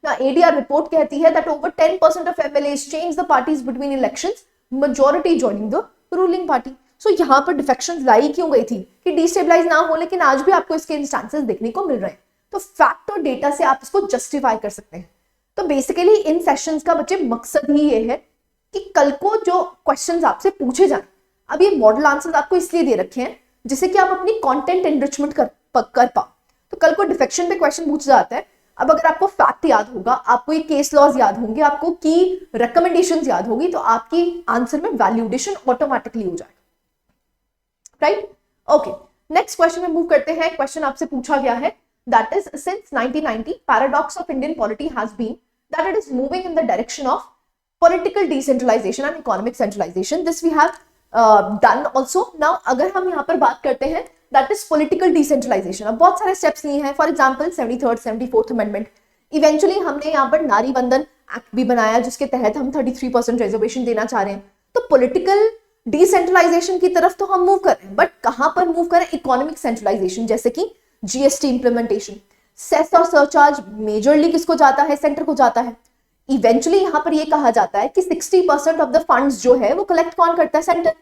A: Now, ADR report कहती है that over 10% of MLAs change the parties between elections, majority joining the ruling party. So यहाँ पर डिफेक्शन लाई क्यों गई थी? कि डिस्टेबलाइज ना हो, लेकिन आज भी आपको इसके इंस्टेंसेस देखने को मिल रहे हैं। तो फैक्ट और डेटा से आप इसको जस्टिफाई कर सकते हैं। तो बेसिकली इन सेशंस का बच्चे मकसद ही ये है कि कल को जो क्वेश्चंस आपसे पूछे जाए, अब ये मॉडल आंसर्स आपको इसलिए दे रखे हैं जिससे कि आप अपनी कंटेंट एनरिचमेंट कर पाओ। तो कल को डिफेक्शन पे क्वेश्चन पूछा जाता है, अब अगर आपको फैक्ट याद होगा, आपको ये केस लॉज याद होंगे, आपको की रिकमेंडेशंस याद होगी, तो आपकी आंसर में वैल्यूडेशन ऑटोमेटिकली हो जाएगा, राइट। ओके, नेक्स्ट क्वेश्चन में मूव करते हैं। क्वेश्चन आपसे पूछा गया है that is since 1990 paradox of Indian polity has been that it is moving in the direction of political decentralization and economic centralization. This we have done also. Now अगर हम यहाँ पर बात करते हैं दैट इज पॉलिटिकल डिसेंट्रलाइजेशन, अब बहुत सारे स्टेप्स लिए हैं। For example 73rd 74th amendment, eventually हमने यहाँ पर नारी बंधन एक्ट भी बनाया जिसके तहत हम 33% रिजर्वेशन देना चाह रहे हैं। तो पॉलिटिकल डिसेंट्रलाइजेशन की तरफ तो हम मूव कर रहे हैं, बट कहाँ पर मूव करें? इकोनॉमिक सेंट्रलाइजेशन, जैसे कि जीएसटी इंप्लीमेंटेशन। सेस और सरचार्ज मेजरली किसको जाता है? सेंटर को जाता है। इवेंचुअली यहाँ पर ये कहा जाता है कि 60% ऑफ द फंड्स जो है वो कलेक्ट कौन करता है? सेंटर।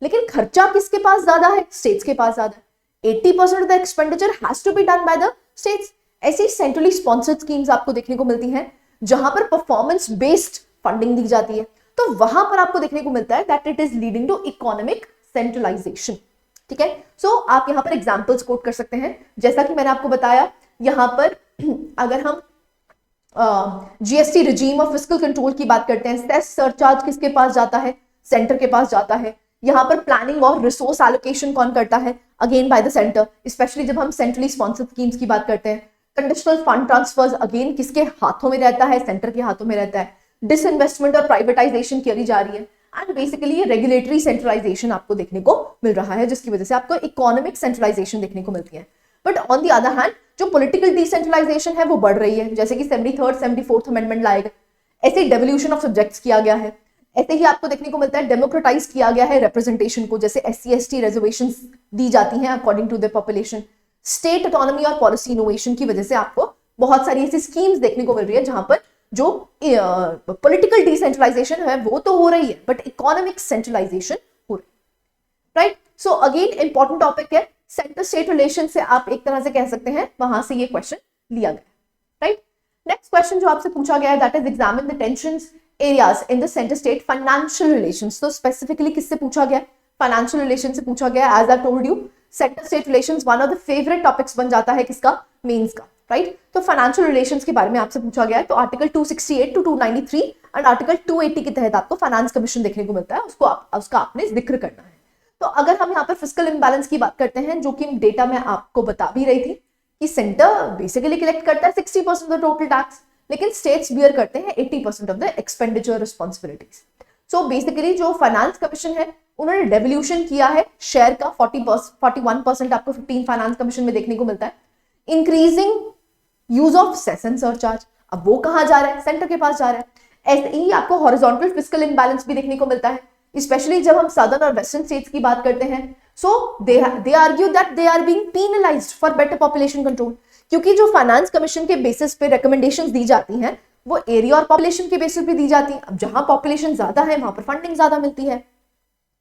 A: लेकिन खर्चा किसके पास ज्यादा है? स्टेट्स के पास ज्यादा है। 80% of the expenditure has to be done by the states. ऐसी सेंट्रली स्पॉन्सर्ड स्कीम्स आपको देखने को मिलती हैं जहां पर परफॉर्मेंस बेस्ड फंडिंग दी जाती है, तो वहां पर आपको देखने को मिलता है that it is leading to economic centralization, ठीक है। सो आप यहाँ पर एग्जांपल्स कोट कर सकते हैं, जैसा कि मैंने आपको बताया। यहाँ पर अगर हम GST regime of fiscal control की बात करते हैं, सेस सरचार्ज किसके पास जाता है? सेंटर के पास जाता है। यहाँ पर प्लानिंग और रिसोर्स एलोकेशन कौन करता है? Again by the centre, specially जब हम सेंट्रली स्पॉन्सर्ड स्कीम्स की बात करते हैं। कंडीशनल फंड ट्रांसफर्स अगेन किसके हाथों में रहता है, सेंटर के हाथों में रहता है। डिसइन्वेस्टमेंट और प्राइवेटाइजेशन करी जा रही है एंड बेसिकली ये रेगुलेटरी सेंट्रलाइजेशन आपको देखने को मिल रहा है, जिसकी वजह से आपको इकोनॉमिक सेंट्रलाइजेशन देखने को मिलती है। But on the other hand जो पॉलिटिकल डिसेंट्रलाइजेशन है वो बढ़ रही है, जैसे कि 73rd 74th अमेंडमेंट लाए गए, ऐसे ही डेवोल्यूशन ऑफ सब्जेक्ट्स किया गया है, ऐसे ही आपको देखने को मिलता है डेमोक्रेटाइज किया गया है रिप्रेजेंटेशन को, जैसे SC ST रिजर्वेशन दी जाती हैं according to the population. State autonomy और पॉलिसी इनोवेशन की वजह से आपको बहुत सारी ऐसी स्कीम्स देखने को मिल रही है जहां पर जो पॉलिटिकल डिसेंट्रलाइजेशन है वो तो हो रही है बट इकोनॉमिक सेंट्रलाइजेशन हो रही है, right. So again important topic है, सेंटर स्टेट रिलेशन से आप एक तरह से कह सकते हैं वहां से ये क्वेश्चन लिया गया, राइट। नेक्स्ट क्वेश्चन जो आपसे पूछा गया है that is examine the tensions areas in the centre state financial relations. तो स्पेसिफिकली किससे पूछा गया, फाइनेंशियल रिलेशन से पूछा गया। As I told you centre state relations one of the favourite topics बन जाता है किसका, मेंस का, राइट। तो फाइनेंशियल रिलेशंस के बारे में आपसे पूछा गया है, तो आर्टिकल 268 to 293 एंड आर्टिकल 280 के तहत आपको फाइनेंस कमीशन देखने को मिलता है, उसका आपने जिक्र करना है। तो अगर हम यहाँ पर फिस्कल इम्बैलेंस की बात करते हैं, जो कि डेटा मैं आपको बता भी रही थी कि सेंटर बेसिकली कलेक्ट करता है 60% ऑफ द टोटल टैक्स, लेकिन स्टेट्स बियर करते हैं 80% of the expenditure responsibilities. So basically जो फाइनेंस कमीशन है उन्होंने डेवोल्यूशन किया है शेयर का 41% आपको 15 फाइनेंस कमीशन में देखने को मिलता है। Increasing use of cess and surcharge, अब वो कहां जा रहा है, सेंटर के पास जा रहा है। ऐसे ही आपको हॉरिजॉन्टल फिस्कल इम्बैलेंस भी देखने को मिलता है, स्पेशली जब हम सदर्न और वेस्टर्न स्टेट्स की बात करते हैं। So they argue that they are being penalized for better population control, क्योंकि जो फाइनेंस कमीशन के बेसिस पे रिकमेंडेशंस दी जाती हैं वो एरिया और पॉपुलेशन के बेसिस पे दी जाती हैं। अब जहां पॉपुलेशन ज्यादा है वहां पर फंडिंग ज्यादा मिलती है।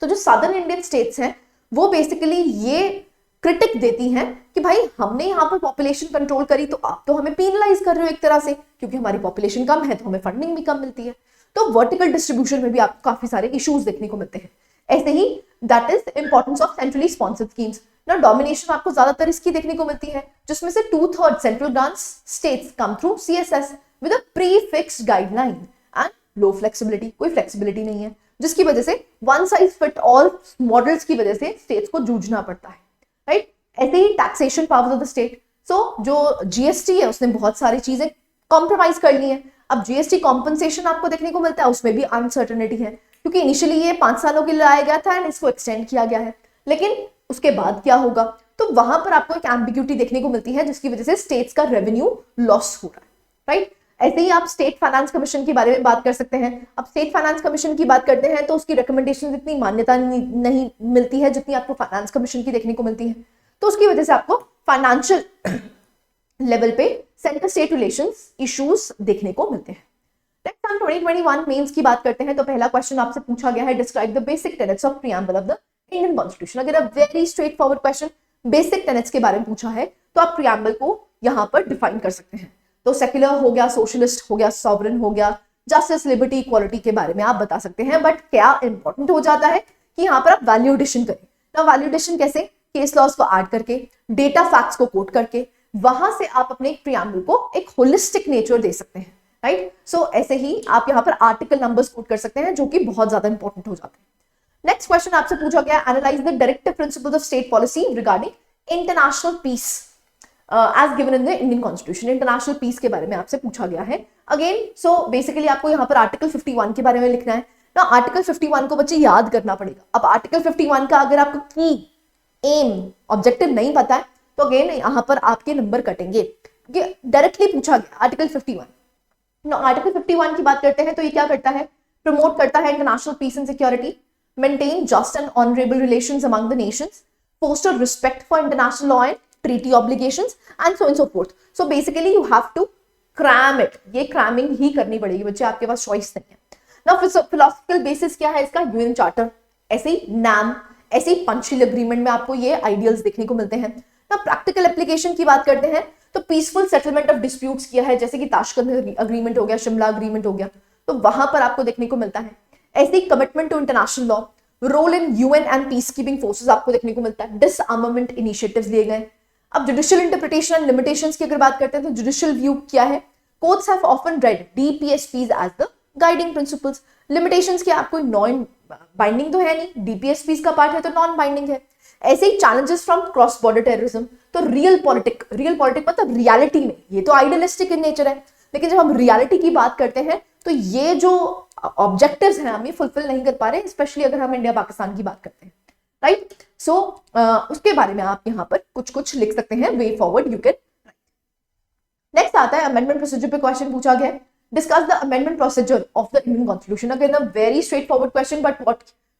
A: तो जो सदर्न इंडियन स्टेट्स हैं वो बेसिकली ये क्रिटिक देती हैं कि भाई हमने यहाँ पर पॉपुलेशन कंट्रोल करी तो आप तो हमें पेनलाइज कर रहे हो एक तरह से, क्योंकि हमारी पॉपुलेशन कम है तो हमें फंडिंग भी कम मिलती है। तो वर्टिकल डिस्ट्रीब्यूशन में भी आपको काफी सारे इश्यूज देखने को मिलते हैं। ऐसे ही that is importance of centrally sponsored schemes ना, डोमिनेशन आपको ज्यादातर इसकी देखने को मिलती है, जिसमें से 2/3 central grants states come through CSS with a pre fixed guideline and low flexibility, कोई फ्लेक्सिबिलिटी नहीं है, जिसकी वजह से one size fit all models की वजह से स्टेट्स को जूझना पड़ता है, राइट। ऐसे ही taxation powers of the state, so जो GST है उसने बहुत सारी चीजें कॉम्प्रोमाइज कर ली है। अब GST कॉम्पनसेशन आपको देखने को मिलता है, उसमें भी अनसर्टेनिटी है, क्योंकि इनिशियली ये 5 सालों के लिए लाया गया था एंड इसको एक्सटेंड किया गया है, लेकिन उसके बाद क्या होगा, तो वहां पर आपको एक एम्बिग्यूटी देखने को मिलती है, जिसकी वजह से स्टेट्स का रेवेन्यू लॉस हो रहा है, राइट। ऐसे ही आप स्टेट फाइनेंस कमीशन के बारे में बात कर सकते हैं। अब स्टेट फाइनेंस कमीशन की बात करते हैं तो उसकी रिकमेंडेशन इतनी मान्यता नहीं मिलती है जितनी आपको फाइनेंस कमीशन की देखने को मिलती है, तो उसकी वजह से आपको फाइनेंशियल लेवल पे सेंटर स्टेट रिलेशंस इश्यूज देखने को मिलते हैं। नेक्स्ट हम 2021 मेंस की बात करते हैं, तो पहला क्वेश्चन आपसे पूछा गया है, describe the basic tenets of preamble of the Indian constitution. अगर आप very straight forward question basic tenets के बारे में पूछा है तो आप प्रीएम्बल को यहाँ पर डिफाइन कर सकते हैं। तो सेक्युलर हो गया, सोशलिस्ट हो गया, सॉवरन हो गया, जस्टिस, लिबर्टी, इक्वालिटी के बारे में आप बता सकते हैं। बट क्या इंपॉर्टेंट हो जाता है कि यहाँ पर आप वैल्यू एडिशन करें। ना वैल्यू एडिशन कैसे, केस लॉज को ऐड करके, डेटा फैक्ट्स को कोट करके, वहां से आप अपने प्रीएम्बल को एक होलिस्टिक नेचर दे सकते हैं, राइट। सो ऐसे ही आप यहाँ पर आर्टिकल नंबर्स कोट कर सकते हैं, जो कि बहुत ज्यादा इंपॉर्टेंट हो जाते हैं। नेक्स्ट क्वेश्चन आपसे पूछा गया, analyse the directive principles of state policy regarding international peace as given in the Indian constitution. International peace के बारे में आपसे पूछा गया है अगेन। सो बेसिकली आपको यहाँ पर आर्टिकल 51 के बारे में लिखना है ना। आर्टिकल 51 को बच्चे याद करना पड़ेगा। अब आर्टिकल 51 का अगर आपको की एम ऑब्जेक्टिव नहीं पता है तो अगेन यहाँ पर आपके नंबर कटेंगे, क्योंकि डायरेक्टली पूछा गया आर्टिकल 51। आर्टिकल 51 की बात करते हैं तो ये क्या करता है, प्रमोट करता है international peace and security, maintain just and honourable relations among the nations, foster respect for international law and treaty obligations and so and so forth. So basically you have to cram it, ये cramming ही करनी पड़ेगी बच्चे, आपके पास choice नहीं है ना। Philosophical basis क्या है इसका, यूएन चार्टर, ऐसे ही नैम, ऐसे ही पंचशील एग्रीमेंट में आपको ये आइडियल्स देखने को मिलते हैं ना। प्रैक्टिकल एप्लीकेशन की बात करते हैं तो पीसफुल सेटलमेंट ऑफ डिस्प्यूट्स किया है, जैसे कि ताशकंद अग्रीमेंट हो गया, शिमला अग्रीमेंट हो गया, तो वहां पर आपको देखने को मिलता है। ऐसे ही commitment to international law, role in UN and peace keeping forces आपको देखने को मिलता है। डिसआर्मामेंट इनिशिएटिव्स लिए गए। अब जुडिशियल इंटरप्रिटेशन एंड लिमिटेशंस की अगर बात करते हैं तो जुडिशियल व्यू क्या है, courts have often read DPSPs as the guiding principles. Limitations की आपको नॉन बाइंडिंग तो है नहीं, डीपीएसपीज का पार्ट है तो नॉन बाइंडिंग है। ऐसे ही challenges from cross border terrorism, तो रियल पॉलिटिक मतलब रियलिटी में, ये तो आइडियलिस्टिक इन नेचर है, लेकिन जब हम रियलिटी की बात करते हैं तो ये जो ऑब्जेक्टिव्स हैं हम ये फुलफिल नहीं कर पा रहे, स्पेशली अगर हम इंडिया पाकिस्तान की बात करते हैं, राइट। सो उसके बारे में आप यहाँ पर कुछ कुछ लिख सकते हैं, way forward you can. Next आता है अमेंडमेंट प्रोसीजर पे क्वेश्चन पूछा गया है, discuss the amendment procedure of the Indian constitution. Again a very straight forward question, but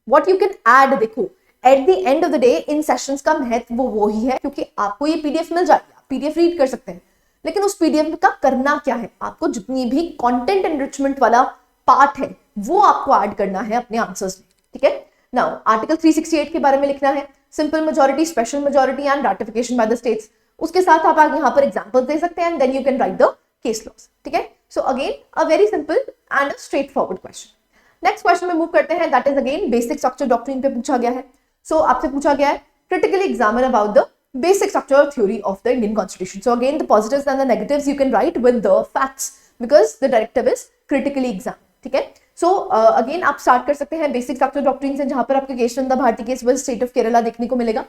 A: what you can add, देखो at the end of the day in sessions का महत्व वो ही है, क्योंकि आपको ये पीडीएफ मिल जाएगी, आप पीडीएफ रीड कर सकते हैं, लेकिन उस पीडीएफ का करना क्या है, आपको जितनी भी कंटेंट एनरिचमेंट वाला पार्ट है वो आपको ऐड करना है अपने आंसर्स में, ठीक है। नाउ आर्टिकल 368 के बारे में लिखना है, simple majority, special majority and ratification by the states. उसके साथ आप यहाँ पर एग्जांपल्स दे सकते हैं and then you can write the case laws, ठीक है। So again a very simple and straight forward question. Next question में मूव करते हैं, that is again basic structure doctrine पे पूछा गया है। सो आपसे पूछा गया है critically examine about the basic structure theory of the Indian Constitution. So again, the positives and the negatives you can write with the facts because the directive is critically examined. ठीक है। So again आप start कर सकते हैं basic structure doctrine से, जहां पर आपके Keshavchandra Bharati case versus state of Kerala देखने को मिलेगा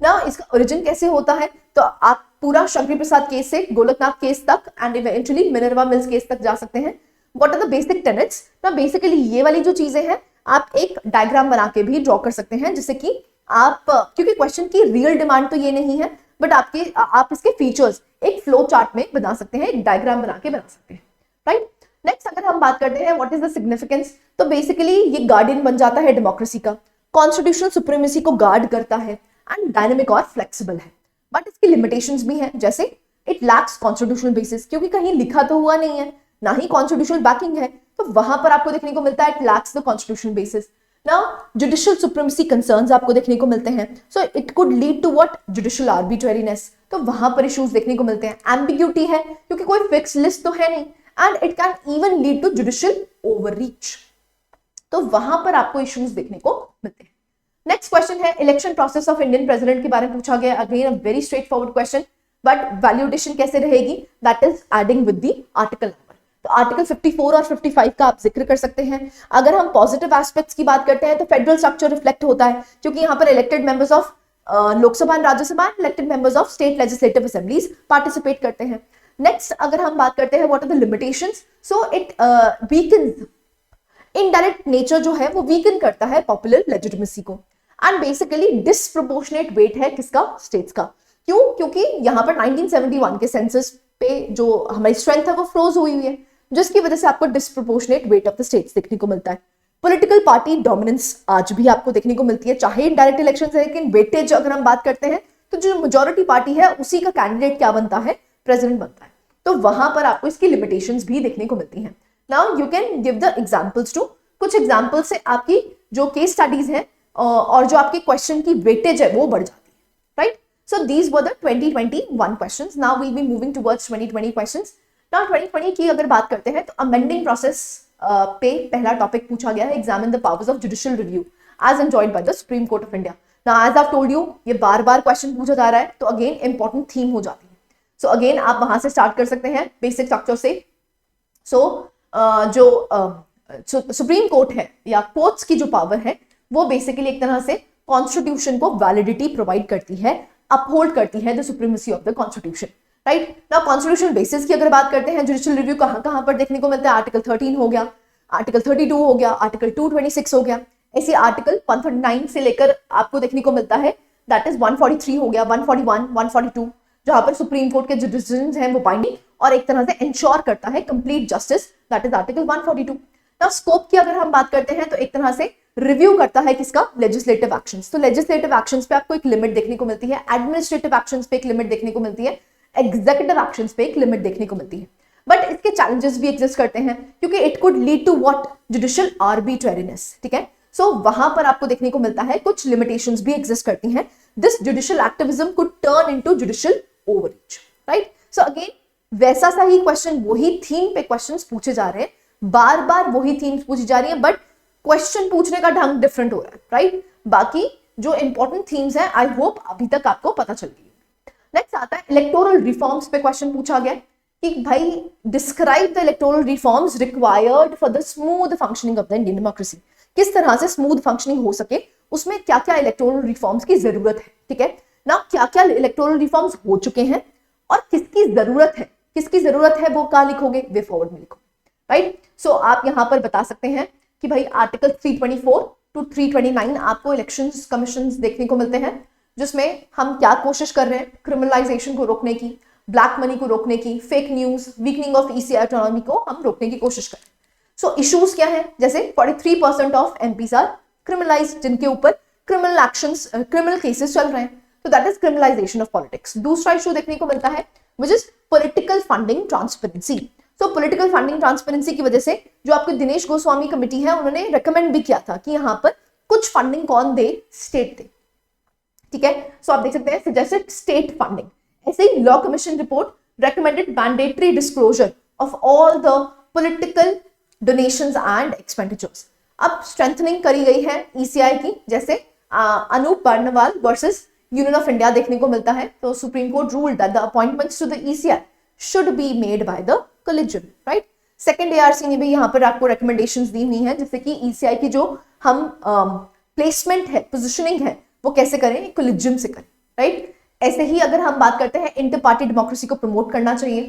A: ना। इसका ओरिजिन कैसे होता है, तो आप पूरा शंकर प्रसाद केस से गोलकनाथ केस तक and eventually Minerva mills case तक जा सकते हैं। What are the basic tenets ना, बेसिकली ये वाली जो चीजें हैं आप एक डायग्राम बना के भी ड्रॉ कर सकते हैं, जिससे कि आप, क्योंकि क्वेश्चन की रियल डिमांड तो ये नहीं है, बट आप इसके फीचर्स एक फ्लो चार्ट में बना सकते हैं, एक डायग्राम बना के बना सकते हैं, राइट। नेक्स्ट अगर हम बात करते हैं व्हाट इज द सिग्निफिकेंस, तो बेसिकली ये गार्डियन बन जाता है डेमोक्रेसी का, कॉन्स्टिट्यूशनल सुप्रीमेसी को गार्ड करता है एंड डायनेमिक और फ्लेक्सिबल है, बट इसकी लिमिटेशंस भी हैं, जैसे इट लैक्स कॉन्स्टिट्यूशनल बेसिस, क्योंकि कहीं लिखा तो हुआ नहीं है, ना ही कॉन्स्टिट्यूशनल बैकिंग है, तो वहां पर आपको देखने को मिलता है it lacks the constitutional basis. Now, judicial supremacy concerns आपको देखने को मिलते हैं, so it could lead to what judicial arbitrariness, तो वहां पर इश्यूज देखने को मिलते हैं। ambiguity है क्योंकि कोई फिक्स लिस्ट तो है नहीं, and it can even lead to judicial overreach, तो वहां पर आपको इश्यूज देखने को मिलते हैं। नेक्स्ट क्वेश्चन है election process of Indian president के बारे में पूछा गया, again a very straight forward question, but value addition कैसे रहेगी, that is adding with the article. तो आर्टिकल 54 और 55 का आप जिक्र कर सकते हैं। अगर हम पॉजिटिव एस्पेक्ट्स की बात करते हैं तो फेडरल स्ट्रक्चर रिफ्लेक्ट होता है, क्योंकि यहाँ पर elected members of Lok Sabha and Rajya Sabha and elected members of state legislative assemblies participate करते हैं। नेक्स्ट अगर हम बात करते हैं what are the limitations, so it weakens, indirect nature जो है वो वीकन करता है पॉपुलर लेजिटिमेसी को, एंड बेसिकली डिसप्रोपोर्शनेट वेट है किसका, स्टेट्स का। क्यों, क्योंकि यहाँ पर 1971 के सेंसस पे जो हमारी स्ट्रेंथ है वो फ्रोज हुई हुई है, जिसकी वजह से आपको disproportionate weight of the states देखने को मिलता है। पॉलिटिकल पार्टी डोमिनेंस आज भी आपको देखने को मिलती है, चाहे इनडायरेक्ट इलेक्शन है, लेकिन वेटेज अगर हम बात करते हैं तो जो मेजॉरिटी पार्टी है उसी का कैंडिडेट क्या बनता है, प्रेसिडेंट बनता है, तो वहां पर आपको इसकी लिमिटेशंस भी देखने को मिलती हैं। Now you can give the examples too, कुछ एग्जांपल से आपकी जो केस स्टडीज है और जो आपके क्वेश्चन की वेटेज है वो बढ़ जाती है, right. So these were the 2021 questions. Now we will be moving towards 2020 questions. Now 2020 की अगर बात करते हैं तो अमेंडिंग प्रोसेस पे पहला टॉपिक पूछा गया है, examine the powers of judicial review as enjoyed by the supreme court of India. Now as I told you ये बार बार क्वेश्चन पूछा जा रहा है, तो अगेन इंपॉर्टेंट थीम हो जाती है। सो अगेन आप वहां से स्टार्ट कर सकते हैं बेसिक स्ट्रक्चर से। सो जो सुप्रीम कोर्ट है या कोर्ट्स की जो पावर है वो बेसिकली एक तरह से कॉन्स्टिट्यूशन को वैलिडिटी प्रोवाइड करती है, अपहोल्ड करती है the supremacy of the constitution, right. Now constitutional basis की अगर बात करते हैं, जुडिशियल रिव्यू कहां पर देखने को मिलता है, आर्टिकल 13 हो गया, आर्टिकल 32 हो गया, आर्टिकल 226 हो गया, ऐसे आर्टिकल 139 से लेकर आपको देखने को मिलता है, दैट इज 143 हो गया, 141, 142, जहां पर सुप्रीम कोर्ट के जो डिसीजंस हैं वो बाइंडिंग और एक तरह से इंश्योर करता है complete justice, that is article 142। Now scope की अगर हम बात करते हैं तो एक तरह से रिव्यू करता है किसका, लेजिस्लेटिव एक्शंस। तो लेजिस्लेटिव एक्शंस पे आपको एक लिमिट देखने को मिलती है, एडमिनिस्ट्रेटिव एक्शंस पे एक लिमिट देखने को मिलती है, एग्जीक्यूटिव एक्शंस पे एक लिमिट देखने को मिलती है। बट इसके चैलेंजेस भी एग्जिस्ट करते हैं, क्योंकि it could lead to what, judicial arbitrariness, ठीक है। सो वहां पर आपको देखने को मिलता है कुछ लिमिटेशंस भी एग्जिस्ट करती हैं। This judicial activism could turn into judicial overreach, right. So again वैसा सा ही क्वेश्चन, वही थीम पे क्वेश्चंस पूछे जा रहे हैं, बार बार वही थीम्स पूछी जा रही है, बट क्वेश्चन पूछने का ढंग डिफरेंट हो रहा है, राइट। बाकी जो इंपॉर्टेंट थीम्स हैं आई होप अभी तक आपको पता चल गई। नेक्स्ट आता है इलेक्टोरल रिफॉर्म्स पे क्वेश्चन पूछा गया कि भाई describe the electoral reforms required for the smooth functioning of the Indian democracy. किस तरह से स्मूथ फंक्शनिंग हो सके, उसमें क्या क्या इलेक्टोरल रिफॉर्म्स की जरूरत है, ठीक है। ना क्या क्या इलेक्टोरल रिफॉर्म्स हो चुके हैं और किसकी जरूरत है वो कहाँ लिखोगे, वे फॉरवर्ड में लिखो, राइट। सो आप यहाँ पर बता सकते हैं कि भाई आर्टिकल 324 टू 329 आपको इलेक्शन कमीशन देखने को मिलते हैं, जिसमें हम क्या कोशिश कर रहे हैं, क्रिमिनलाइजेशन को रोकने की, ब्लैक मनी को रोकने की, fake news, weakening of ECI autonomy को हम रोकने की कोशिश कर रहे हैं। सो इश्यूज क्या है, जैसे 43% ऑफ एमपीज आर क्रिमिनलाइज्ड, जिनके ऊपर क्रिमिनल एक्शंस, क्रिमिनल केसेस चल रहे हैं, तो that is criminalisation of politics. दूसरा इशू देखने को मिलता है which is political funding transparency. So political funding transparency की वजह से जो आपकी दिनेश गोस्वामी कमेटी है उन्होंने रेकमेंड भी किया था कि यहाँ पर कुछ फंडिंग कौन दे, स्टेट दे, ठीक है। सो आप देख सकते हैं सजेस्टेड स्टेट फंडिंग। ऐसे ही law commission report recommended mandatory disclosure of all the political donations and expenditures. अब स्ट्रेंथनिंग करी गई है ईसीआई की, जैसे Anoop Barnwal versus union of India देखने को मिलता है। तो Supreme Court ruled that the appointments to the ECI should be made by the collegium, right. Second ARC ने भी यहाँ पर आपको रिकमेंडेशंस दी हुई हैं, जैसे कि ईसीआई की जो हम प्लेसमेंट है, पोजिशनिंग है, वो कैसे करें, कोलिजियम से करें, राइट। ऐसे ही अगर हम बात करते हैं इंटर पार्टी डेमोक्रेसी को प्रमोट करना चाहिए,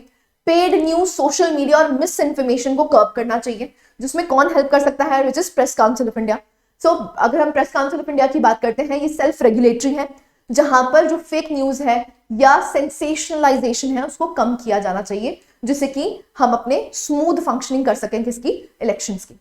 A: पेड न्यूज, सोशल मीडिया और मिस इन्फॉर्मेशन को कर्ब करना चाहिए, जिसमें कौन हेल्प कर सकता है, which is press council of India. So अगर हम प्रेस काउंसिल ऑफ इंडिया की बात करते हैं, ये सेल्फ रेगुलेटरी है, जहां पर जो फेक न्यूज है या सेंसेशनलाइजेशन है उसको कम किया जाना चाहिए, जिससे कि हम अपने स्मूथ फंक्शनिंग कर सकें किसकी, इलेक्शंस की।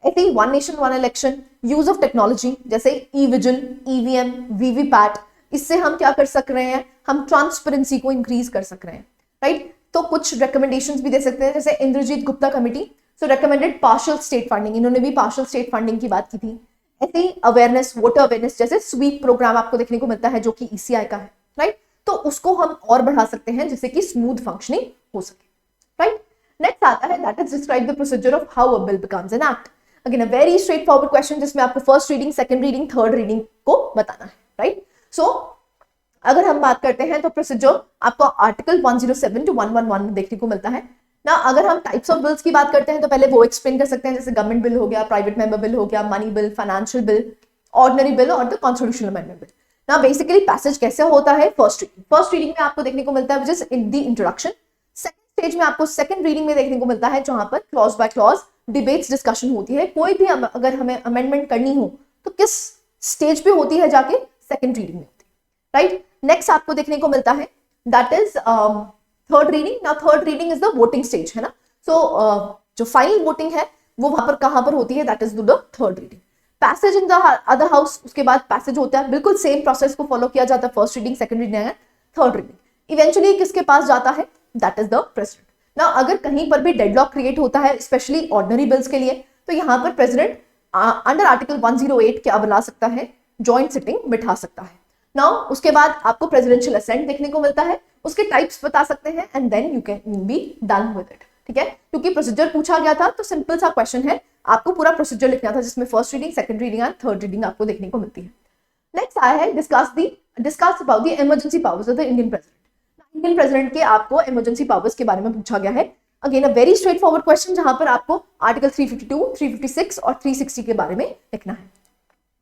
A: ऐसे ही one nation one election, use of technology जैसे ई विजिल, ईवीएम, वीवीपैट, इससे हम क्या कर सक रहे हैं, हम ट्रांसपेरेंसी को इंक्रीज कर सक रहे हैं, राइट। तो कुछ रिकमेंडेशंस भी दे सकते हैं, जैसे Indrajit Gupta committee so recommended partial state funding, इन्होंने भी पार्शियल स्टेट फंडिंग की बात की थी। ऐसे ही अवेयरनेस, वोटर अवेयरनेस, जैसे स्वीप प्रोग्राम आपको देखने को मिलता है जो कि ईसीआई का है, राइट। तो उसको हम और बढ़ा सकते हैं जिससे कि स्मूथ फंक्शनिंग हो सके, राइट। नेक्स्ट आता है that is describe the procedure of how a bill becomes an act. Again a very straight forward question, जिसमें आपको first reading, second reading, third reading को बताना है, राइट। सो अगर हम बात करते हैं तो प्रोसीजर आपको आर्टिकल 107 टू 111 देखने को मिलता है ना। अगर हम टाइप्स ऑफ बिल्स की बात करते हैं तो पहले वो एक्सप्लेन कर सकते हैं, जैसे गवर्नमेंट बिल हो गया, प्राइवेट मेंबर बिल हो गया, money bill, financial bill, ordinary bill और द कॉन्स्टिट्यूशनल अमेंडमेंट बिल। ना बेसिकली पैसेज कैसे होता है, फर्स्ट रीडिंग में आपको देखने को मिलता है which is in the introduction. Second stage में आपको सेकंड रीडिंग में देखने को मिलता है जहां पर clause by clause debates, discussion होती है। कोई भी अगर हमें अमेंडमेंट करनी हो तो किस स्टेज पे होती है, जाके सेकंड रीडिंग में होती है, राइट। नेक्स्ट आपको देखने को मिलता है दैट इज थर्ड रीडिंग। ना third reading is the voting stage, है ना। सो जो फाइनल वोटिंग है वो वहां पर कहां पर होती है, that is the third reading. Passage in the other house, उसके बाद पैसेज होता है, बिल्कुल सेम प्रोसेस को फॉलो किया जाता है, first reading, second reading and third reading. Eventually किसके पास जाता है, दैट इज द प्रेसिडेंट। ना अगर कहीं पर भी डेडलॉक क्रिएट होता है, स्पेशली ऑर्डिनरी बिल्स के लिए, तो यहाँ पर प्रेसिडेंट अंडर आर्टिकल 108 क्या बुला सकता है, जॉइंट सिटिंग बिठा सकता है। नाउ उसके बाद आपको प्रेसिडेंशियल असेंट देखने को मिलता है, उसके टाइप्स बता सकते हैं and then you can be done with it, ठीक है। क्योंकि प्रोसीजर पूछा गया था तो सिंपल सा क्वेश्चन है, आपको पूरा प्रोसीजर लिखना था जिसमें first reading, second reading and third reading आपको देखने को मिलती है। नेक्स्ट आया है discuss about the emergency powers of the Indian president. Indian president के आपको इमरजेंसी पावर्स के बारे में पूछा गया है। Again a very straight forward question, जहां पर आपको आर्टिकल 352, 356 और 360 के बारे में लिखना है,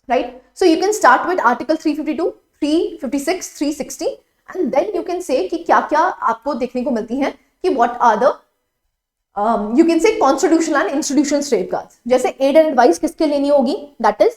A: right. So you can start with article 352, 356, 360 and then you can say कि क्या क्या आपको देखने को मिलती है कि what are the you can say constitutional and institutional safeguards. जैसे एड एंड एडवाइस किसके लेनी होगी, that is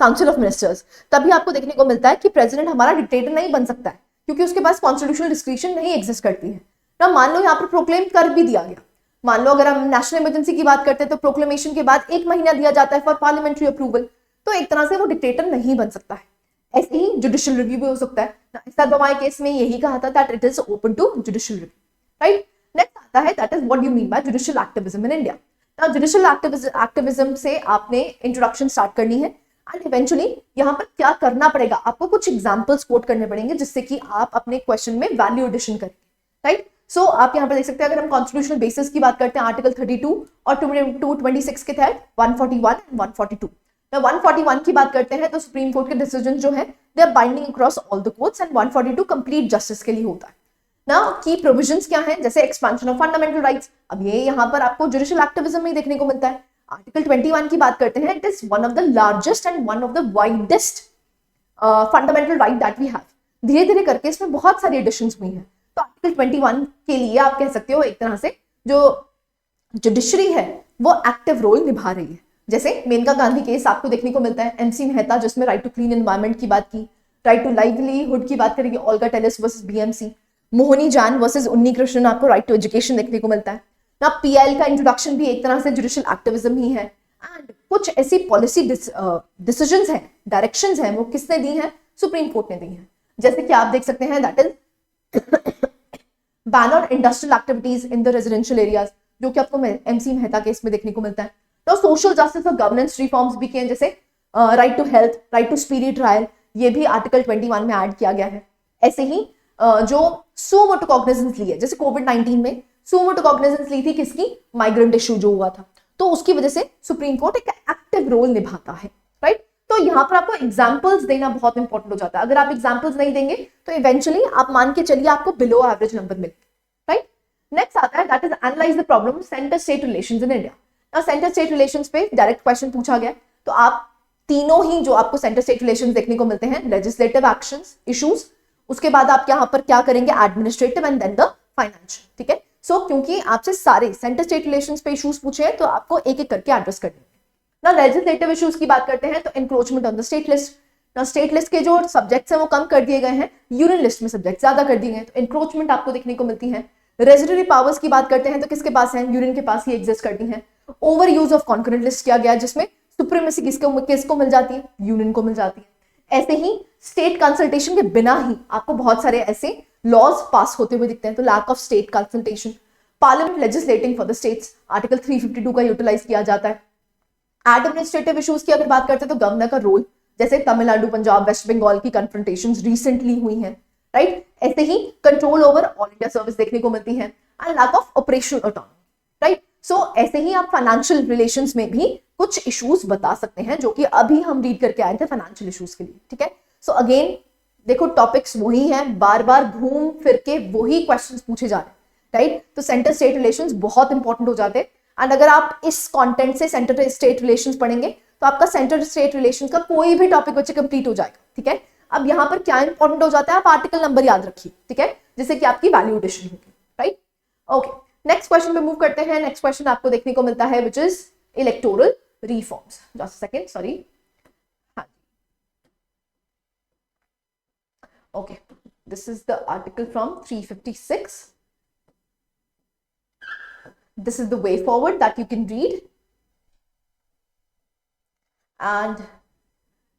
A: council of ministers. तभी आपको देखने को मिलता है कि प्रेसिडेंट हमारा डिक्टेटर नहीं बन सकता है, क्योंकि उसके पास कॉन्स्टिट्यूशनल डिस्क्रिप्शन नहीं एग्जिस्ट करती है ना। मान लो यहाँ पर प्रोक्लेम कर भी दिया गया, मान लो अगर हम नेशनल इमरजेंसी की बात करते हैं तो प्रोक्लेमेशन के बाद 1 महीना दिया जाता है फॉर पार्लियामेंट्री अप्रूवल, तो एक तरह से वो डिक्टेटर नहीं बन सकता है। ऐसे ही जुडिशियल रिव्यू भी हो सकता है ना। सदभाई केस में यही कहा था that it is open to judicial review, right. Next आता है that is what you mean by judicial activism in India. ना जुडिशियल एक्टिविज्म से आपने इंट्रोडक्शन स्टार्ट करनी है एंड इवेंचुअली यहाँ पर क्या करना पड़ेगा, आपको कुछ एग्जांपल्स कोट करने पड़ेंगे जिससे कि आप अपने क्वेश्चन में वैल्यू एडिशन करेंगे, राइट। सो आप यहाँ पर देख सकते हैं, अगर हम कॉन्स्टिट्यूशनल बेसिस की बात करते हैं आर्टिकल 32 और 226 के तहत 141 एंड 142। 141 की बात करते हैं तो सुप्रीम कोर्ट के डिसीजन जो है they are binding across all the courts and 142 complete justice के लिए होता है ना। की प्रोविजंस क्या है, जैसे एक्सपेंशन ऑफ फंडामेंटल राइट्स, अब ये यहाँ पर आपको जुडिशियल एक्टिविज्म में देखने को मिलता है। आर्टिकल 21 की बात करते हैं, it is one of the largest and one of the widest fundamental right that we have. धीरे धीरे करके इसमें बहुत सारी एडिशंस हुई हैं। तो आर्टिकल 21 के लिए आप कह सकते हो एक तरह से जो जुडिशरी है वो एक्टिव रोल निभा रही है। जैसे मेनका गांधी केस आपको देखने को मिलता है, एमसी मेहता जिसमें राइट टू क्लीन एनवायरमेंट की बात की, राइट टू लाइवलीहुड की बात करेंगे ओल्गा टेलिस वर्सेस बीएमसी, मोहनी जान वर्सेस उन्नी कृष्णन, आपको राइट टू एजुकेशन देखने को मिलता है ना। पीएल का इंट्रोडक्शन भी एक तरह से जुडिशियल एक्टिविज्म ही है। एंड कुछ ऐसी पॉलिसी डिसीजंस हैं, डायरेक्शंस हैं, वो किसने दी हैं? सुप्रीम कोर्ट ने दी हैं। जैसे कि आप देख सकते हैं that is ban on industrial activities in the residential areas, जो कि आपको एमसी मेहता केस में देखने को मिलता है। तो सोशल जस्टिस और गवर्नेंस रिफॉर्म्स भी किए, जैसे right to health, right to speedy trial, ये भी आर्टिकल 21 में ऐड किया गया है। ऐसे ही जो सो मोटो कॉग्निजेंस ली है, जैसे कोविड-19 में सो मोटो कॉग्निजेंस ली थी किसकी? माइग्रेंट इशू जो हुआ था, तो उसकी वजह से सुप्रीम कोर्ट एक एक्टिव रोल निभाता है, राइट। तो यहाँ पर आपको एग्जाम्पल्स देना बहुत इंपॉर्टेंट हो जाता है। अगर आप एग्जाम्पल्स नहीं देंगे तो इवेंचुअली आप मान के चलिए आपको बिलो एवरेज नंबर मिलेंगे, राइट। नेक्स्ट आता है that is analyse the problem centre state relations in India. ना सेंटर स्टेट रिलेशंस पे डायरेक्ट क्वेश्चन पूछा गया, तो आप तीनों ही जो आपको सेंटर स्टेट रिलेशंस देखने को मिलते हैं, लेजिस्लेटिव एक्शंस, इश्यूज, उसके बाद आप यहाँ पर क्या करेंगे? Administrative and then the financial, ठीक है। सो क्योंकि आपसे सारे सेंटर स्टेट रिलेशंस पे इश्यूज पूछे हैं तो आपको एक एक करके एड्रेस करने हैं ना। लेजिस्लेटिव इश्यूज की बात करते हैं तो encroachment on the state list ना, स्टेट लिस्ट के जो सब्जेक्ट्स हैं वो कम कर दिए गए हैं, यूनियन लिस्ट में सब्जेक्ट ज्यादा कर दिए गए हैं, तो एनक्रोचमेंट आपको देखने को मिलती है। रेजिडरी पावर्स की बात करते हैं तो किसके पास है? यूनियन के पास ही एग्जिस्ट करती है। Over use of concurrent list किया गया जिसमें सुप्रीमेसी किसको मिल जाती है? यूनियन को मिल जाती है। ऐसे ही स्टेट कंसल्टेशन के बिना ही आपको बहुत सारे ऐसे लॉज पास होते हुए दिखते हैं, तो lack of state consultation. Parliament legislating for the states, article 352 का यूटिलाइज किया जाता है। एडमिनिस्ट्रेटिव इश्यूज की अगर बात करते हैं तो गवर्नर का रोल, जैसे तमिलनाडु, पंजाब, वेस्ट बंगाल की कन्फ्रंटेशंस रिसेंटली हुई हैं, राइट। ऐसे ही control over all India service देखने को मिलती है and lack of operational autonomy, right. So ऐसे ही आप फाइनेंशियल रिलेशंस में भी कुछ इश्यूज बता सकते हैं, जो कि अभी हम रीड करके आए थे फाइनेंशियल इश्यूज के लिए, ठीक है। सो अगेन देखो टॉपिक्स वही हैं, बार बार घूम फिर के वही क्वेश्चंस पूछे जा रहे हैं, राइट। तो सेंटर स्टेट रिलेशंस बहुत इंपॉर्टेंट हो जाते हैं। एंड अगर आप इस कंटेंट से सेंटर स्टेट रिलेशंस पढ़ेंगे तो आपका सेंटर स्टेट रिलेशंस का कोई भी टॉपिक बच्चे कंप्लीट हो जाएगा, ठीक है। अब यहाँ पर क्या इंपॉर्टेंट हो जाता है, आप आर्टिकल नंबर याद रखिए, ठीक है, जिससे कि आपकी वैल्यू एडिशन होगी, राइट। ओके, नेक्स्ट क्वेश्चन पे मूव करते हैं। नेक्स्ट क्वेश्चन आपको देखने को मिलता है which is electoral reforms. Just second, sorry. हाँ, okay, this is the article from 356. This is the way forward that you can read. And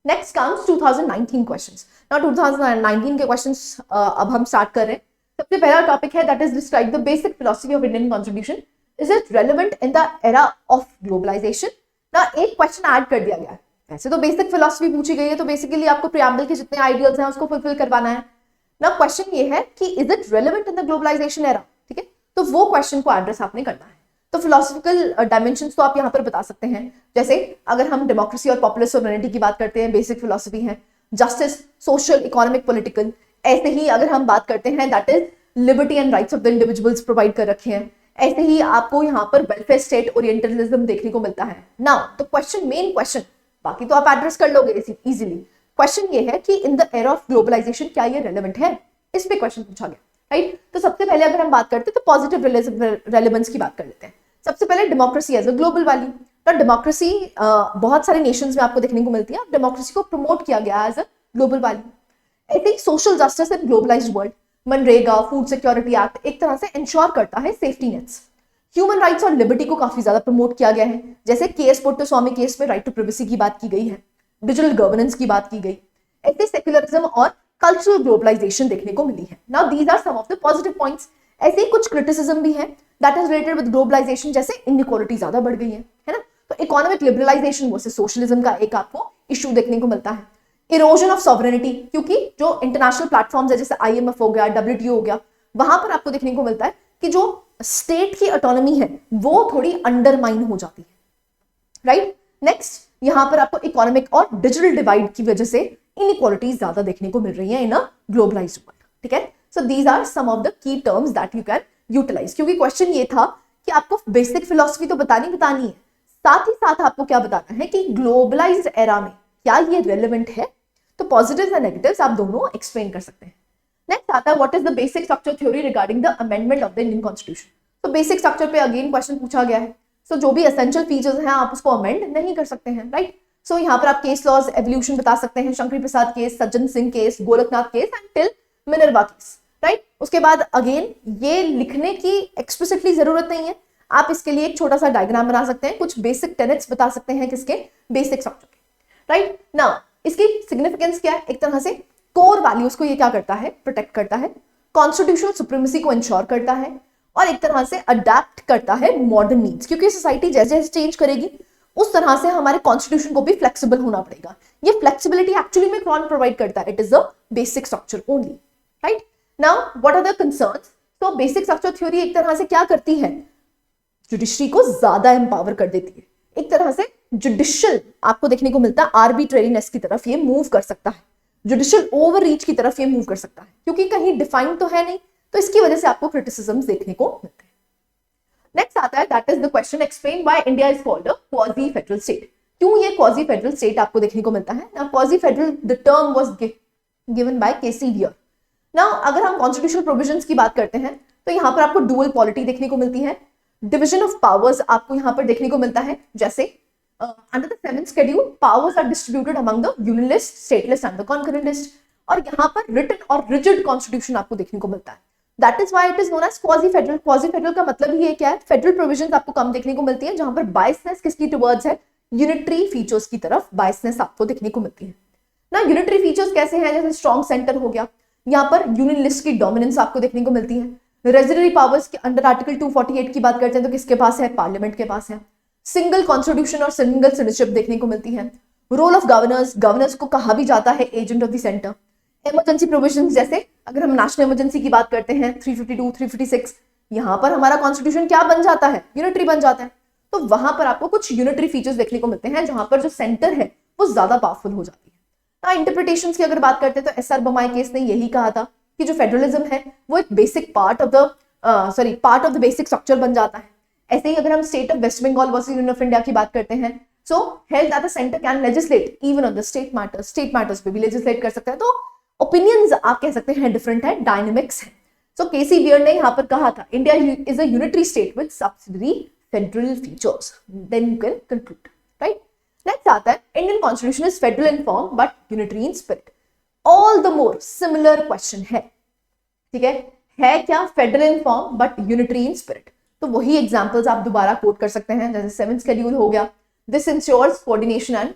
A: next comes 2019 questions. Now 2019 के questions अब हम start कर रहे हैं। सबसे पहला टॉपिक है that is describe the basic philosophy of Indian Constitution. Is it relevant in the era of globalization? ना एक क्वेश्चन ऐड कर दिया गया है। वैसे तो बेसिक फिलोसफी पूछी गई है, तो बेसिकली आपको प्रियम्बल के जितने आइडियल्स हैं उसको फुलफिल करवाना है ना। क्वेश्चन ये है कि is it relevant in the globalisation era, ठीक है। तो वो क्वेश्चन को एड्रेस आपने करना है। तो फिलोसफिकल डायमेंशंस तो आप यहाँ पर बता सकते हैं, जैसे अगर हम डेमोक्रेसी और पॉपुलर सोवरेनिटी की बात करते हैं, बेसिक फिलोसफी है जस्टिस, सोशल, इकोनॉमिक, पॉलिटिकल। ऐसे ही अगर हम बात करते हैं that is liberty and rights of the individuals provide कर रखे हैं। ऐसे ही आपको यहाँ पर वेलफेयर स्टेट ओरिएंटलिज्म देखने को मिलता है। नाउ तो क्वेश्चन, मेन क्वेश्चन, बाकी तो आप एड्रेस कर लोगे इजीली। क्वेश्चन ये है कि in the era of globalisation क्या ये रेलेवेंट है, इस पे क्वेश्चन पूछा गया, राइट। तो सबसे पहले अगर हम बात करते हैं तो पॉजिटिव रेलेवेंस की बात कर लेते हैं। सबसे पहले democracy as a global value. तो डेमोक्रेसी बहुत सारे नेशंस में आपको देखने को मिलती है। डेमोक्रेसी को प्रमोट किया गया एज अ ग्लोबल वैल्यू। ऐसे ही social justice in globalized world, MNREGA, food security act एक तरह से इंश्योर करता है सेफ्टी नेट्स। ह्यूमन राइट्स और लिबर्टी को काफी ज्यादा प्रमोट किया गया है, जैसे केएस पुट्टस्वामी केस में राइट टू प्राइवेसी की बात की गई है, डिजिटल गवर्नेंस की बात की गई। ऐसे सेक्युलरिज्म और कल्चरल ग्लोबलाइजेशन देखने को मिली है। Now these are some of the positive points. ऐसे ही कुछ क्रिटिसिज्म भी है that is related with globalisation, जैसे इनइक्वालिटी ज्यादा बढ़ गई है ना। तो इकोनॉमिक लिबरलाइजेशन वर्सेस सोशलिज्म का एक आपको इशू देखने को मिलता है। इरोजन ऑफ सॉवरेनिटी, क्योंकि जो इंटरनेशनल प्लेटफॉर्म्स है जैसे आईएमएफ हो गया, डब्ल्यूटीओ हो गया, वहां पर आपको देखने को मिलता है कि जो स्टेट की ऑटोनॉमी है वो थोड़ी अंडरमाइन हो जाती है, राइट। नेक्स्ट यहां पर आपको इकोनॉमिक और डिजिटल डिवाइड की वजह से इनइक्वालिटीज ज्यादा देखने को मिल रही है इन अ ग्लोबलाइज्ड वर्ल्ड, ठीक है। So these are some of the key terms that you can utilise, क्योंकि क्वेश्चन ये था कि आपको बेसिक फिलोसफी तो बतानी है, साथ ही साथ आपको क्या बताना है कि ग्लोबलाइज्ड एरा में क्या ये रेलेवेंट है। तो पॉजिटिव्स एंड नेगेटिव्स आप दोनों एक्सप्लेन कर सकते हैं। नेक्स्ट आता है what is the basic structure theory regarding the amendment of the Indian constitution. तो बेसिक स्ट्रक्चर पे अगेन क्वेश्चन पूछा गया है। सो जो भी एसेंशियल फीचर्स हैं आप उसको अमेंड नहीं कर सकते हैं, राइट। सो यहाँ पर आप केस लॉज एवोल्यूशन बता सकते हैं, Shankar Prasad case, Sajjan Singh case, Gorakhnath case and till Minerva case, right. उसके बाद अगेन ये लिखने की एक्सप्लिसिटली जरूरत नहीं है, आप इसके लिए एक छोटा सा डायग्राम बना सकते हैं, कुछ बेसिक टेनेट्स बता सकते हैं किसके, बेसिक स्ट्रक्चर के, राइट। नाउ इसकी सिग्निफिकेंस क्या है, एक तरह से कोर वैल्यूज को ये क्या करता है, प्रोटेक्ट करता है, कॉन्स्टिट्यूशनल सुप्रीमेसी को इंश्योर करता है, और एक तरह से अडेप्ट करता है मॉडर्न नीड्स, क्योंकि सोसाइटी जैसे जैसे चेंज करेगी उस तरह से हमारे कॉन्स्टिट्यूशन को भी फ्लेक्सिबल होना पड़ेगा। ये फ्लेक्सिबिलिटी एक्चुअली में कौन प्रोवाइड करता है, it is the basic structure only, right. Now what are the concerns. तो बेसिक स्ट्रक्चर थ्योरी एक तरह से क्या करती है, जुडिशरी को ज्यादा एम्पावर कर देती है, एक तरह से जुडिशियल आपको देखने को मिलता है आर्बिट्रेरीनेस की तरफ ये मूव कर सकता है, जुडिशियल ओवर रीच की तरफ ये मूव कर सकता है, क्योंकि कहीं डिफाइंड तो है नहीं, तो इसकी वजह से आपको क्रिटिसिज्म्स देखने को मिलते हैं। नेक्स्ट आता है that is the question explain why India is called a quasi federal state. क्यों ये क्वाजी फेडरल स्टेट आपको देखने को मिलता है। Now quasi federal the term was given by K C Wheare. Now अगर हम कॉन्स्टिट्यूशनल प्रोविजंस की बात करते हैं तो यहाँ पर आपको डुअल पॉलिटी देखने को मिलती है, डिविजन ऑफ पावर्स आपको यहाँ पर देखने को मिलता है, जैसे under the 7th schedule powers are distributed among the union list, state list and the concurrent list, और यहाँ पर रिटन और रिजिड कॉन्स्टिट्यूशन आपको देखने को मिलता है। That is why it is known as quasi federal. Quasi federal का मतलब ही क्या है, फेडरल प्रोविजंस आपको कम देखने को मिलती है, जहां पर बायसनेस किसकी टुवर्ड्स है, यूनिटरी फीचर्स की तरफ बायसनेस आपको देखने को मिलती है ना। यूनिटरी फीचर्स कैसे हैं, जैसे स्ट्रॉन्ग सेंटर हो गया, यहाँ पर यूनियन लिस्ट की डोमिनेंस आपको देखने को मिलती है। रेजिडरी पावर्स के अंडर आर्टिकल 248 की बात करते हैं तो किसके पास है, पार्लियामेंट के पास है। सिंगल कॉन्स्टिट्यूशन और सिंगल सिटीजनशिप देखने को मिलती है। रोल ऑफ गवर्नर्स, गवर्नर्स को कहा भी जाता है agent of the centre. Emergency provisions, जैसे अगर हम नेशनल इमरजेंसी की बात करते हैं 352, 356, यहाँ पर हमारा कॉन्स्टिट्यूशन क्या बन जाता है, यूनिटरी बन जाता है। तो वहां पर आपको कुछ यूनिटरी फीचर्स देखने को मिलते हैं, जहां पर जो सेंटर है वो ज्यादा पावरफुल हो जाती है। इंटरप्रिटेशंस की अगर बात करते हैं तो एसआर बमाई केस ने यही कहा था कि जो फेडरलिज्म है वो एक basic part of the basic structure बन जाता है। ऐसे ही अगर हम state of West Bengal versus union of India की बात करते हैं, so held that the centre can legislate even on the state matters पे भी लेजिस्लेट कर सकता है। तो ओपिनियंस आप कह सकते हैं डिफरेंट है, डायनेमिक्स है। सो केसी वियर ने यहाँ पर कहा था India is a unitary state with subsidiary federal features, then you can conclude, right. Next आता है Indian constitution is federal in form but unitary in spirit. All the more similar question है, ठीक है क्या, federal in form but unitary in spirit. तो वही examples आप दोबारा कोट कर सकते हैं, जैसे 7th शेड्यूल हो गया, this ensures coordination and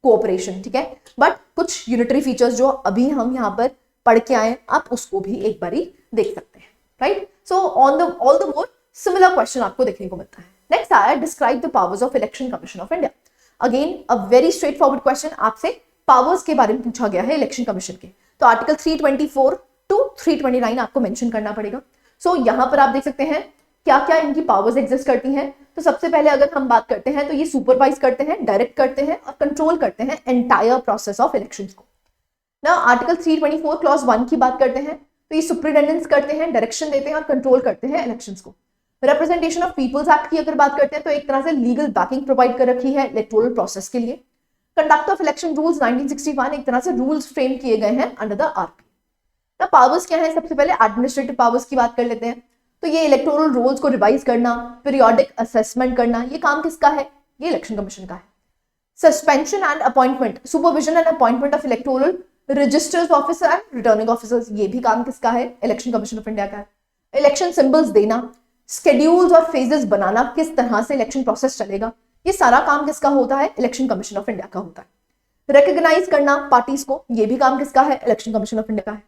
A: cooperation, ठीक है। बट कुछ यूनिटरी फीचर्स जो अभी हम यहाँ पर पढ़ के आए आप उसको भी एक बारी देख सकते हैं, right. So all the more similar question आपको देखने को मिलता है। नेक्स्ट आया describe the powers of election commission of India. Again a very straight forward question, आपसे पावर्स के बारे में पूछा गया है इलेक्शन कमीशन के। तो आर्टिकल 324 टू 329 आपको मेंशन करना पड़ेगा। सो यहाँ पर आप देख सकते हैं क्या क्या इनकी पावर्स एग्जिस्ट करती हैं। तो सबसे पहले अगर हम बात करते हैं तो ये सुपरवाइज करते हैं, डायरेक्ट करते हैं और कंट्रोल करते हैं एंटायर प्रोसेस ऑफ इलेक्शंस को। ना आर्टिकल 324 क्लॉज 1 की बात करते हैं तो ये सुपरिटेंडेंस करते हैं, डायरेक्शन देते हैं और कंट्रोल करते हैं इलेक्शंस को। रिप्रेजेंटेशन ऑफ पीपल्स एक्ट की अगर बात करते हैं तो एक तरह से लीगल बैकिंग प्रोवाइड कर रखी है इलेक्टोरल प्रोसेस के लिए। कंडक्ट ऑफ इलेक्शन रूल्स 1961 एक तरह से रूल्स फ्रेम किए गए हैं अंडर द आरपी। ना पावर्स क्या है, सबसे पहले एडमिनिस्ट्रेटिव पावर्स की बात कर लेते हैं। तो ये इलेक्टोरल रोल्स को रिवाइज करना, पीरियोडिक असेसमेंट करना, ये काम किसका है, ये इलेक्शन कमीशन का है। Suspension and appointment, supervision and appointment of electoral registers officer and returning officers, ये भी काम किसका है, इलेक्शन कमीशन ऑफ इंडिया का है। इलेक्शन सिंबल्स देना, स्केड्यूल्स और फेजेस बनाना, किस तरह से इलेक्शन प्रोसेस चलेगा, ये सारा काम किसका होता है, इलेक्शन कमीशन ऑफ इंडिया का होता है। रिकॉग्नाइज करना पार्टीज को, ये भी काम किसका है, इलेक्शन कमीशन ऑफ इंडिया का है।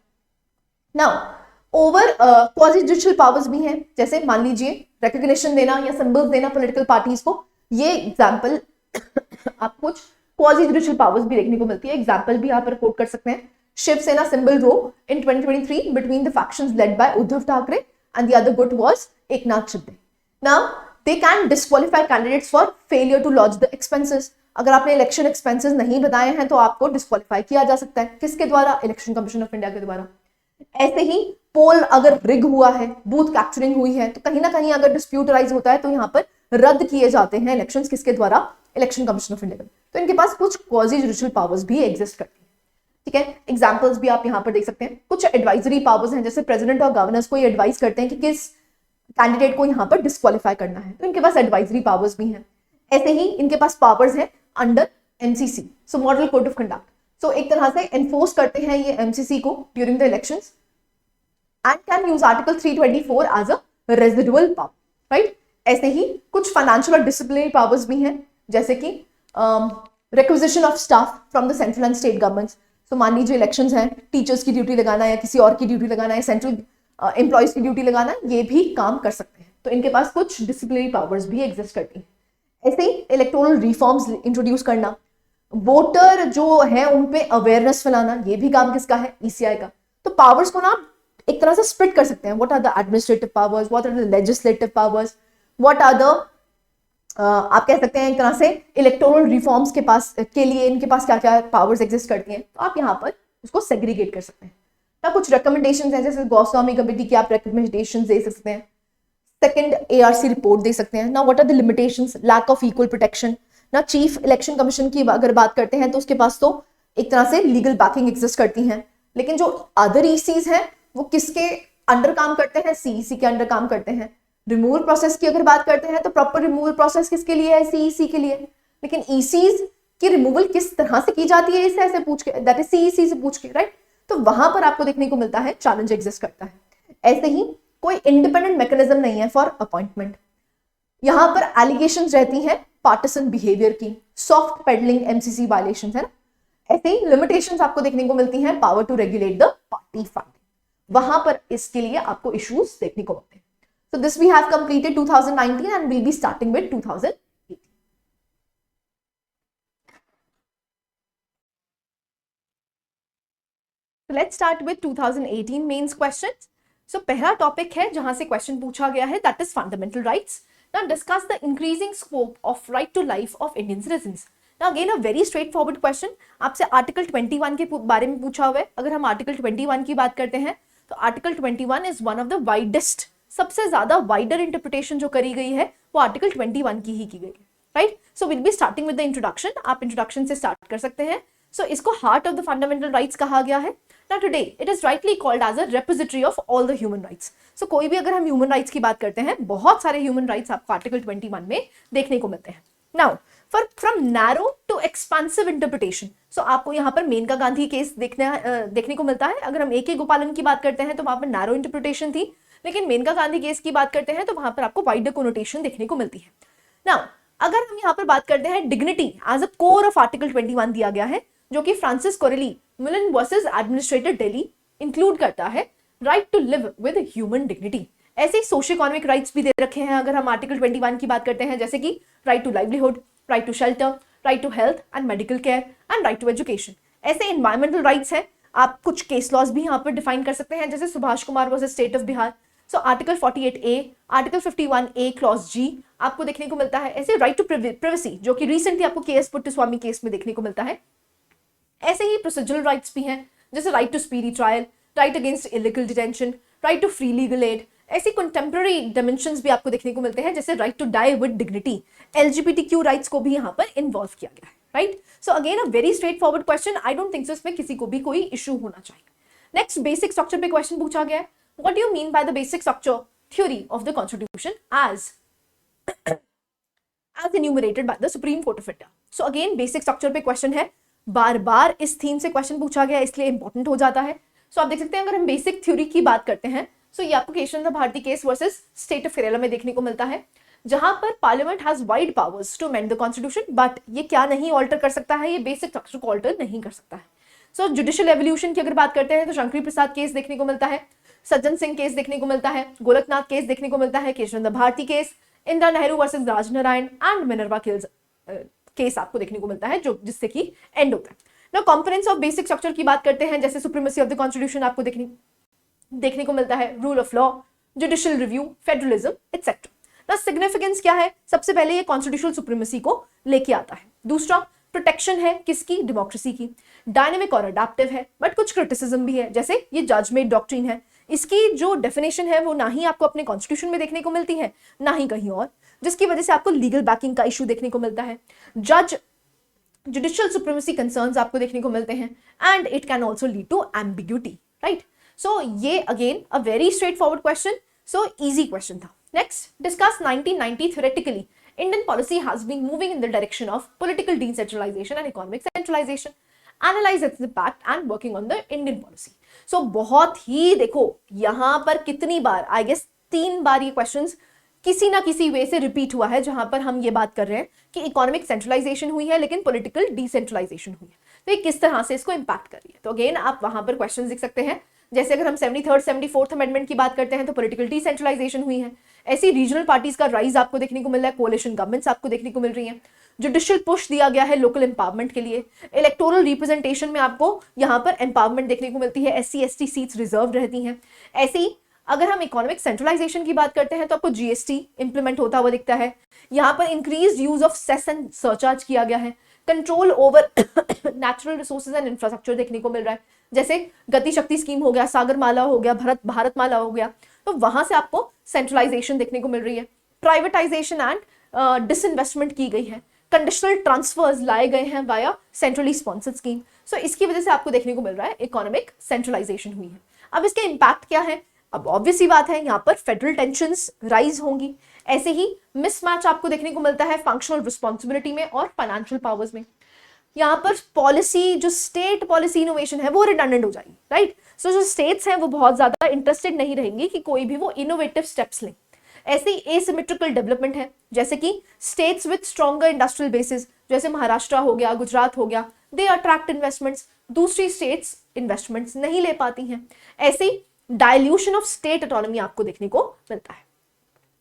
A: Now over quasi judicial powers भी हैं, जैसे मान लीजिए रिकॉग्निशन देना या सिंबल्स देना पॉलिटिकल पार्टीज को, ये एग्जांपल आप कुछ क्वाजी जुडिशियल पावर्स भी देखने को मिलती है। एग्जांपल भी यहाँ पर कोट कर सकते हैं, Shivsena symbol row in 2023 between the factions led by Uddhav Thackeray and the other गुट was Eknath Shinde. Now they can disqualify candidates for failure to lodge the expenses. अगर आपने इलेक्शन एक्सपेंसेस नहीं बताए हैं तो आपको डिस्क्वालीफाई किया जा सकता है, किसके द्वारा, इलेक्शन कमीशन ऑफ इंडिया के द्वारा। ऐसे ही पोल अगर रिग हुआ है, बूथ कैप्चरिंग हुई है, तो कहीं ना कहीं अगर डिस्प्यूट राइज होता है तो यहाँ पर रद्द किए जाते हैं इलेक्शंस, किसके द्वारा, इलेक्शन कमीशन ऑफ इंडिया। तो इनके पास कुछ क्वाजी जुडिशियल पावर्स भी एग्जिस्ट करती ठीक है, एग्जाम्पल्स भी आप यहाँ पर देख सकते हैं। कुछ एडवाइजरी पावर्स हैं, जैसे प्रेसिडेंट और गवर्नर्स को ये एडवाइस करते हैं कि किस कैंडिडेट को यहाँ पर डिस्क्वालीफाई करना है, तो इनके पास एडवाइजरी पावर्स भी हैं। ऐसे ही इनके पास पावर्स है under MCC, so model code of conduct. So एक तरह से एनफोर्स करते हैं ये एमसीसी को during the elections and can use article 324 as a residual power, right. ऐसे ही कुछ फाइनेंशियल और डिसिप्लिनरी पावर्स भी हैं, जैसे कि requisition of staff from the central and state governments. तो मान लीजिए इलेक्शंस हैं, टीचर्स की ड्यूटी लगाना या किसी और की ड्यूटी लगाना है, सेंट्रल एम्प्लॉयज की ड्यूटी लगाना, ये भी काम कर सकते हैं। तो इनके पास कुछ डिसिप्लिनरी पावर्स भी एग्जिस्ट करती हैं। ऐसे ही इलेक्टोरल रिफॉर्म्स इंट्रोड्यूस करना, वोटर जो है उन पे अवेयरनेस फैलाना, ये भी काम किसका है, ईसीआई का। तो पावर्स को ना एक तरह से स्प्लिट कर सकते हैं, what are the administrative powers, what are the legislative powers, what are the आप कह सकते हैं एक तरह से इलेक्टोरल रिफॉर्म्स के लिए इनके पास क्या क्या पावर्स एग्जिस्ट करती हैं। तो आप यहाँ पर उसको सेग्रीगेट कर सकते हैं ना। कुछ रिकमेंडेशंस हैं, जैसे गोस्वामी कमेटी की आप रिकमेंडेशंस दे सकते हैं, सेकंड एआरसी रिपोर्ट दे सकते हैं ना। What are the limitations, lack of equal protection ना। चीफ इलेक्शन कमीशन की अगर बात करते हैं तो उसके पास तो एक तरह से लीगल बैकिंग एग्जिस्ट करती हैं, लेकिन जो अदर ईसीज हैं वो किसके अंडर काम करते हैं, सीईसी के अंडर काम करते हैं। रिमूवल प्रोसेस की अगर बात करते हैं तो प्रॉपर रिमूवल प्रोसेस किसके लिए है, सीईसी के लिए। लेकिन ईसीज की रिमूवल किस तरह से की जाती है, इसे ऐसे पूछ के, दैट इज सीईसी से पूछ के, राइट। तो वहां पर आपको देखने को मिलता है चैलेंज एग्जिस्ट करता है। ऐसे ही कोई इंडिपेंडेंट मैकेनिज्म नहीं है फॉर अपॉइंटमेंट। यहां पर एलिगेशंस रहती हैं पार्टिसन बिहेवियर की, सॉफ्ट पेडलिंग एमसीसी वायलेशंस है ना। ऐसे ही लिमिटेशंस आपको देखने को मिलती हैं power to regulate the party funding, वहां पर इसके लिए आपको इश्यूज देखने को मिलते हैं। So this we have completed 2019 and we'll be starting with 2018. So let's start with 2018 mains questions. So पहला टॉपिक है जहां से क्वेश्चन पूछा गया है, that is fundamental rights. Now discuss the increasing scope of right to life of Indian citizens. Now again a very straightforward question. आपसे article 21 के बारे में पूछा हुआ है। अगर हम आर्टिकल 21 की बात करते हैं तो article 21 is one of the widest, सबसे ज्यादा वाइडर इंटरप्रिटेशन जो करी गई है वो आर्टिकल 21 की ही की गई है, right. So will be starting with the introduction. आप इंट्रोडक्शन से स्टार्ट कर सकते हैं। सो इसको heart of the fundamental rights कहा गया है। Now today it is rightly called as a repository of all the human rights. So कोई भी अगर हम ह्यूमन राइट्स की बात करते हैं, बहुत सारे ह्यूमन राइट्स आपको आर्टिकल 21 में देखने को मिलते हैं। Now from narrow to expansive interpretation, so आपको यहाँ पर मेनका गांधी केस देखने को मिलता है। अगर हम AK गोपालन की बात करते हैं तो वहां पर नैरो इंटरप्रिटेशन थी, लेकिन मेनका गांधी केस की बात करते हैं तो वहां पर आपको वाइडर कोनोटेशन देखने को मिलती है। नाउ अगर हम यहाँ पर बात करते हैं, dignity as a core of article 21 दिया गया है, जो कि Francis Coralie Mullin versus administrator Delhi include करता है right to live with human dignity. ऐसे ही सोशियो इकोनॉमिक राइट्स भी दे रखे हैं अगर हम आर्टिकल 21 की बात करते हैं, जैसे कि right to livelihood, right to shelter, right to health and medical care and right to education. ऐसे एनवायरमेंटल राइट्स हैं। आप कुछ केस लॉज भी यहाँ पर डिफाइन कर सकते हैं, जैसे Subhash Kumar versus state of Bihar. So article 48A, article 51A clause G आपको देखने को मिलता है। ऐसे राइट टू प्रिवेसी जो कि रिसेंटली आपको KS पुट्टस्वामी केस में देखने को मिलता है। ऐसे ही प्रोसीजरल राइट्स भी हैं, जैसे right to speedy trial, right against illegal detention, right to free legal aid. ऐसी कंटेम्पररी डायमेंशंस भी आपको देखने को मिलते हैं, जैसे right to die with dignity. LGBTQ rights को भी यहाँ पर इन्वॉल्व किया गया है, right. So again a very straight forward question, I don't think so इसमें किसी को भी कोई इशू होना चाहिए। नेक्स्ट बेसिक स्ट्रक्चर पे क्वेश्चन पूछा गया है, what do you mean by the basic structure theory of the constitution as enumerated by the Supreme Court of India? So again basic structure पे क्वेश्चन है, बार बार इस थीम से क्वेश्चन पूछा गया इसलिए इंपॉर्टेंट हो जाता है। सो आप देख सकते हैं अगर हम बेसिक थ्योरी की बात करते हैं, सो ये आपको Keshav Bharati case versus state of Kerala में देखने को मिलता है, जहां पर parliament has wide powers to amend the constitution, but ये क्या नहीं ऑल्टर कर सकता है, ये बेसिक स्ट्रक्चर को ऑल्टर नहीं कर सकता है। सो जुडिशियल एवोल्यूशन की अगर बात करते हैं तो शंकरी प्रसाद केस देखने को मिलता है, सज्जन सिंह केस देखने को मिलता है, गोरखनाथ केस देखने को मिलता है, Keshav Bharati case, Indira Nehru versus Rajnarayan and Minerva case आपको देखने को मिलता है, जो जिससे कि एंड होता है ना। कॉम्पोनेंट्स ऑफ बेसिक स्ट्रक्चर की बात करते हैं, जैसे सुप्रीमेसी ऑफ द कॉन्स्टिट्यूशन आपको देखने को मिलता है, rule of law, judicial review, federalism etcetera. ना सिग्निफिकेंस क्या है, सबसे पहले ये कॉन्स्टिट्यूशनल सुप्रीमेसी को लेके आता है। दूसरा प्रोटेक्शन है किसकी, डेमोक्रेसी की। डायनेमिक और अडैप्टिव है, बट कुछ क्रिटिसिज्म भी है, जैसे ये जजमेंट डॉक्ट्रिन है, इसकी जो डेफिनेशन है वो ना ही आपको अपने कॉन्स्टिट्यूशन में देखने को मिलती है ना ही कहीं और, जिसकी वजह से आपको लीगल बैकिंग का इशू देखने को मिलता है। जज जुडिशियल सुप्रीमेसी कंसर्न्स आपको देखने को मिलते हैं, and it can also lead to ambiguity, right. So ये again a very straight forward question, so easy question था। Next, discuss 1990 theoretically Indian policy has been moving in the direction of political decentralization and economic centralization. Analyze its impact and working on the Indian policy. So बहुत ही देखो यहाँ पर कितनी बार, I guess 3 बार ये questions किसी ना किसी वे से रिपीट हुआ है, जहां पर हम ये बात कर रहे हैं कि इकोनॉमिक सेंट्रलाइजेशन हुई है लेकिन पॉलिटिकल डिसेंट्रलाइजेशन हुई है, तो ये किस तरह से इसको इंपैक्ट कर रही है। तो अगेन आप वहां पर क्वेश्चंस लिख सकते हैं, जैसे अगर हम 73rd 74th अमेंडमेंट की बात करते हैं तो पॉलिटिकल डिसेंट्रलाइजेशन हुई है। ऐसी रीजनल पार्टीज का राइज आपको देखने को मिल रहा है, कोalition गवर्नमेंट्स आपको देखने को मिल रही हैं, जुडिशियल पुश दिया गया है लोकल एम्पावरमेंट के लिए, इलेक्टोरल रिप्रेजेंटेशन में आपको यहाँ पर एम्पावरमेंट देखने को मिलती है, SC ST सीट्स रिजर्व रहती हैं। ऐसे ही अगर हम इकोनॉमिक सेंट्रलाइजेशन की बात करते हैं तो आपको GST इंप्लीमेंट होता हुआ दिखता है, यहाँ पर increase use of cess and surcharge किया गया है, control over natural resources and infrastructure देखने को मिल रहा है, जैसे गति शक्ति स्कीम हो गया, सागरमाला हो गया, भारतमाला हो गया, तो वहां से आपको सेंट्रलाइजेशन देखने को मिल रही है। प्राइवेटाइजेशन एंड डिसइन्वेस्टमेंट की गई है, कंडीशनल ट्रांसफर्स लाए गए हैं वाया सेंट्रली स्पॉन्सर्ड स्कीम, सो इसकी वजह से आपको देखने को मिल रहा है इकोनॉमिक सेंट्रलाइजेशन हुई है। अब इसके इम्पैक्ट क्या है, अब ऑब्वियस ही बात है, यहाँ पर फेडरल टेंशंस राइज होंगी, ऐसे ही मिसमैच आपको देखने को मिलता है फंक्शनल रिस्पॉन्सिबिलिटी में और फाइनेंशियल पावर्स में। यहाँ पर पॉलिसी जो स्टेट पॉलिसी इनोवेशन है वो रिडंडेंट हो जाएगी, राइट। सो जो स्टेट्स हैं वो बहुत ज्यादा इंटरेस्टेड नहीं रहेंगी कि कोई भी वो इनोवेटिव स्टेप्स लें। ऐसे ही एसिमेट्रिकल डेवलपमेंट है, जैसे कि states with stronger industrial basis जैसे महाराष्ट्र हो गया, गुजरात हो गया, दे अट्रैक्ट इन्वेस्टमेंट्स, दूसरी स्टेट्स इन्वेस्टमेंट्स नहीं ले पाती हैं। ऐसे ही डाइल्यूशन ऑफ स्टेट ऑटोनॉमी आपको देखने को मिलता है,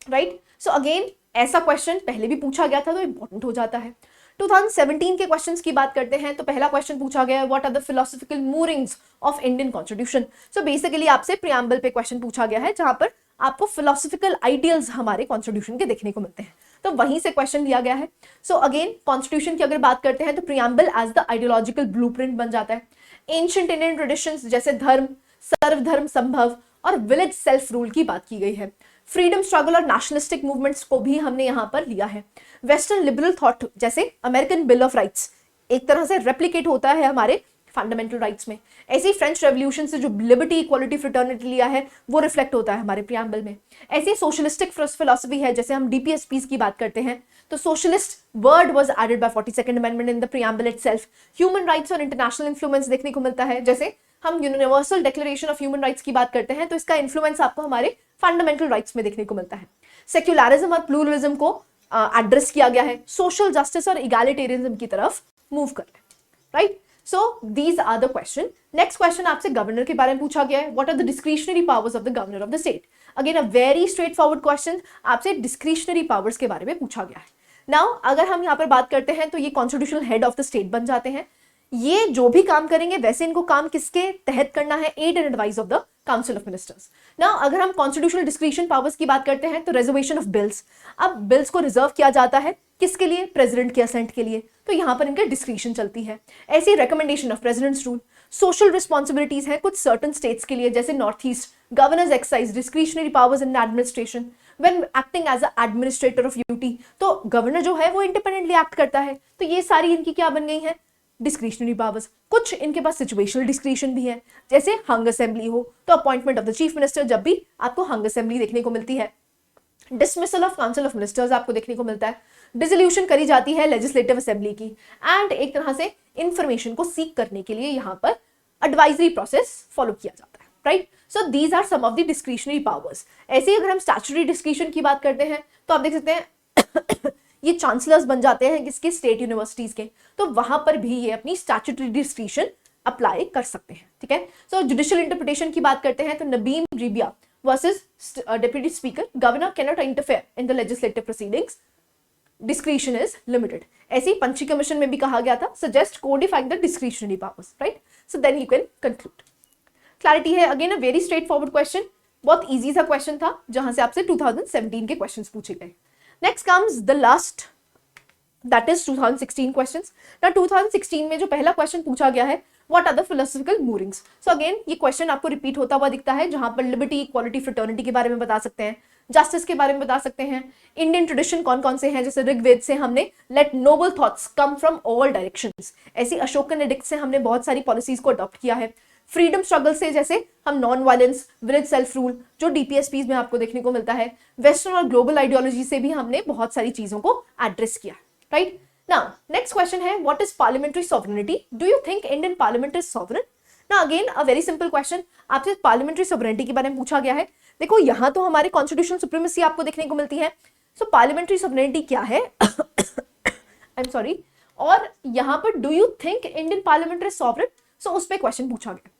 A: राइट। सो अगेन ऐसा क्वेश्चन पहले भी पूछा गया था तो इंपॉर्टेंट हो जाता है। 2017 के क्वेश्चंस की बात करते हैं तो पहला क्वेश्चन पूछा गया है, what are the philosophical moorings of Indian constitution. So basically आपसे प्रियम्बल पे क्वेश्चन पूछा गया है, जहां पर आपको फिलोसॉफिकल आइडियल्स हमारे कॉन्स्टिट्यूशन के देखने को मिलते हैं, तो वहीं से क्वेश्चन लिया गया है। सो अगेन कॉन्स्टिट्यूशन की अगर बात करते हैं तो preamble as the ideological blueprint बन जाता है। एंशिएंट इंडियन ट्रेडिशंस जैसे धर्म, सर्वधर्म संभव और विलेज सेल्फ रूल की बात की गई है। फ्रीडम स्ट्रगल और नेशनलिस्टिक मूवमेंट्स को भी हमने यहाँ पर लिया है। वेस्टर्न लिबरल थॉट जैसे अमेरिकन बिल ऑफ राइट्स एक तरह से रेप्लिकेट होता है हमारे फंडामेंटल राइट्स में। ऐसे ही फ्रेंच रेवोल्यूशन से जो लिबर्टी, इक्वालिटी, फ्रेटर्निटी लिया है वो रिफ्लेक्ट होता है हमारे प्रियम्बल में। ऐसी सोशलिस्टिक फिलॉसफी है, जैसे हम DPSPs की बात करते हैं तो socialist word was added by 42nd amendment in the preamble itself. Human rights और इंटरनेशनल इन्फ्लुएंस देखने को मिलता है, जैसे हम universal declaration of human rights की बात करते हैं तो इसका इन्फ्लुएंस आपको हमारे फंडामेंटल राइट्स में देखने को मिलता है। सेक्युलरिज्म और प्लूरलिज्म को एड्रेस किया गया है, सोशल जस्टिस और इगैलिटेरियनिज्म की तरफ मूव कर रहे हैं, right. So these are the question. Next question आपसे गवर्नर के बारे में पूछा गया है, what are the discretionary powers of the governor of the state. Again a very straight forward question, आपसे डिस्क्रिशनरी पावर्स के बारे में पूछा गया है। नाउ अगर हम यहाँ पर बात करते हैं तो ये constitutional head of the state बन जाते हैं। ये जो भी काम करेंगे वैसे इनको काम किसके तहत करना है, aid and advice of the council of ministers. Now अगर हम कॉन्स्टिट्यूशनल डिस्क्रिशन पावर्स की बात करते हैं तो रिजर्वेशन ऑफ बिल्स, अब बिल्स को रिजर्व किया जाता है किसके लिए, प्रेसिडेंट के असेंट के लिए, तो यहाँ पर इनका डिस्क्रिशन चलती है। ऐसी recommendation of president's rule, social responsibilities हैं कुछ सर्टन स्टेट्स के लिए, जैसे north east, governors exercise discretionary powers in administration when acting as a administrator of UT, तो गवर्नर जो है वो इंडिपेंडेंटली एक्ट करता है, तो ये सारी इनकी क्या बन गई है, डिस्क्रिशनरी पावर्स। कुछ इनके पास सिचुएशनल डिस्क्रिशन भी है, जैसे हंग असेंबली हो तो appointment of the chief minister, जब भी आपको हंग असेंबली देखने को मिलती है। Dismissal of council of ministers आपको देखने को मिलता है, डिसोल्यूशन करी जाती है लेजिस्लेटिव असेंबली की, एंड एक तरह से इंफॉर्मेशन को सीक करने के लिए यहाँ पर एडवाइजरी प्रोसेस फॉलो किया जाता है, right. So these are some of the discretionary powers. ऐसे ही अगर हम स्टैट्यूटरी डिस्क्रिशन की बात करते हैं तो आप देख सकते हैं ये चांसलर्स बन जाते हैं किसके, स्टेट यूनिवर्सिटीज के, तो वहां पर भी ये अपनी स्टैट्यूटरी डिस्क्रिशन अप्लाई कर सकते हैं, ठीक है। सो जुडिशियल इंटरप्रिटेशन की बात करते हैं तो Nabam Rebia versus deputy speaker, governor can not interfere in the legislative proceedings, discretion is limited. ऐसे ही पंची कमीशन में भी कहा गया था, suggest codifying the discretionary powers, right. So then you can conclude. Clarity है, again a very straight forward question, बहुत easy सा क्वेश्चन था जहां से आपसे 2017 के क्वेश्चंस पूछे गए। Next comes the last, that is 2016 questions. Now 2016 में जो पहला क्वेश्चन पूछा गया है, what are the philosophical moorings? So again ये क्वेश्चन आपको रिपीट होता हुआ दिखता है, जहां पर लिबर्टी, इक्वालिटी, फ्रेटर्निटी के बारे में बता सकते हैं, जस्टिस के बारे में बता सकते हैं। इंडियन ट्रेडिशन कौन कौन से हैं, जैसे ऋग्वेद से हमने let noble thoughts come from all directions, ऐसी अशोकन एडिक्ट से हमने बहुत सारी पॉलिसीज को अडॉप्ट किया है। फ्रीडम स्ट्रगल से जैसे हम non violence, village self rule जो डीपीएसपीज में आपको देखने को मिलता है। वेस्टर्न और ग्लोबल आइडियोलॉजी से भी हमने बहुत सारी चीजों को एड्रेस किया, राइट। नाउ नेक्स्ट क्वेश्चन है, what is parliamentary sovereignty, do you think Indian parliament is sovereign. ना again a very simple question, आपसे पार्लियामेंट्री सॉवरेनिटी के बारे में पूछा गया है। देखो यहां तो हमारे कॉन्स्टिट्यूशनल सुप्रीमेसी आपको देखने को मिलती है, सो पार्लियामेंट्री सॉवरेनिटी क्या है आई एम सॉरी, और यहां पर do you think Indian parliament is sovereign, so उस पर क्वेश्चन पूछा गया।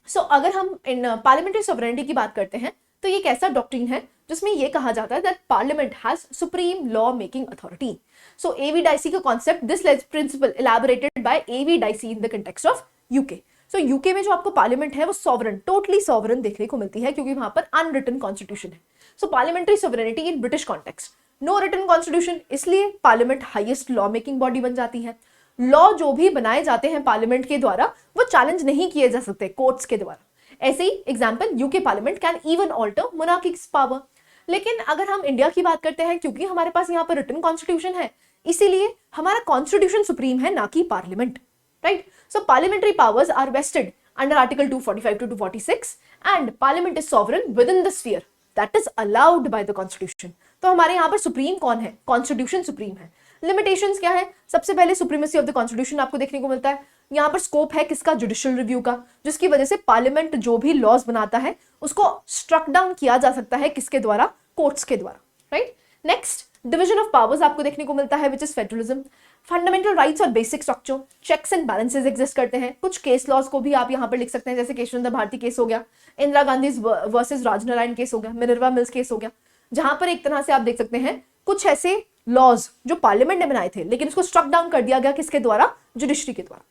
A: सो अगर हम इन पार्लियामेंट्री सॉवरेनिटी की बात करते हैं तो ये एक ऐसा डॉक्ट्रिन है जिसमें ये कहा जाता है that parliament has supreme law making authority. So A V Dicey का concept, this principle elaborated by A V Dicey in the context of UK. So UK में जो आपको पार्लियामेंट है वो सॉवरन, टोटली सॉवरन देखने को मिलती है क्योंकि वहां पर अनरिटन कॉन्स्टिट्यूशन है। So parliamentary sovereignty in British context, no written constitution, इसलिए parliament highest law making body बन जाती है। लॉ जो भी बनाए जाते हैं पार्लियामेंट के द्वारा वो चैलेंज नहीं किए जा सकते कोर्ट्स के द्वारा। ऐसे ही example, UK parliament can even alter monarch's power. लेकिन अगर हम इंडिया की बात करते हैं, क्योंकि हमारे पास यहाँ पर रिटन कॉन्स्टिट्यूशन है, इसीलिए हमारा कॉन्स्टिट्यूशन सुप्रीम है, ना कि parliament, right. So parliamentary powers are vested under article 245 to 246 and parliament is sovereign within the sphere that is allowed by the constitution. तो हमारे यहाँ पर सुप्रीम कौन है, कॉन्स्टिट्यूशन सुप्रीम है। लिमिटेशंस क्या है, सबसे पहले सुप्रीमेसी ऑफ द कॉन्स्टिट्यूशन आपको देखने को मिलता है। यहाँ पर स्कोप है किसका, जुडिशियल रिव्यू का, जिसकी वजह से पार्लियामेंट जो भी लॉज बनाता है उसको स्ट्रक डाउन किया जा सकता है, किसके द्वारा, कोर्ट्स के द्वारा, right. Next division of powers आपको देखने को मिलता है which is federalism. Fundamental rights और basic structure, checks and balances exist करते हैं। कुछ केस लॉज को भी आप यहाँ पर लिख सकते हैं, जैसे केशवचंद्र भारती केस हो गया, इंदिरा गांधी वर्सेस राजनारायण केस हो गया, मिनर्वा मिल्स केस हो गया, जहां पर एक तरह से आप देख सकते हैं कुछ ऐसे लॉज जो पार्लियामेंट ने बनाए थे लेकिन उसको स्ट्रक डाउन कर दिया गया, किसके द्वारा, जुडिशरी के द्वारा।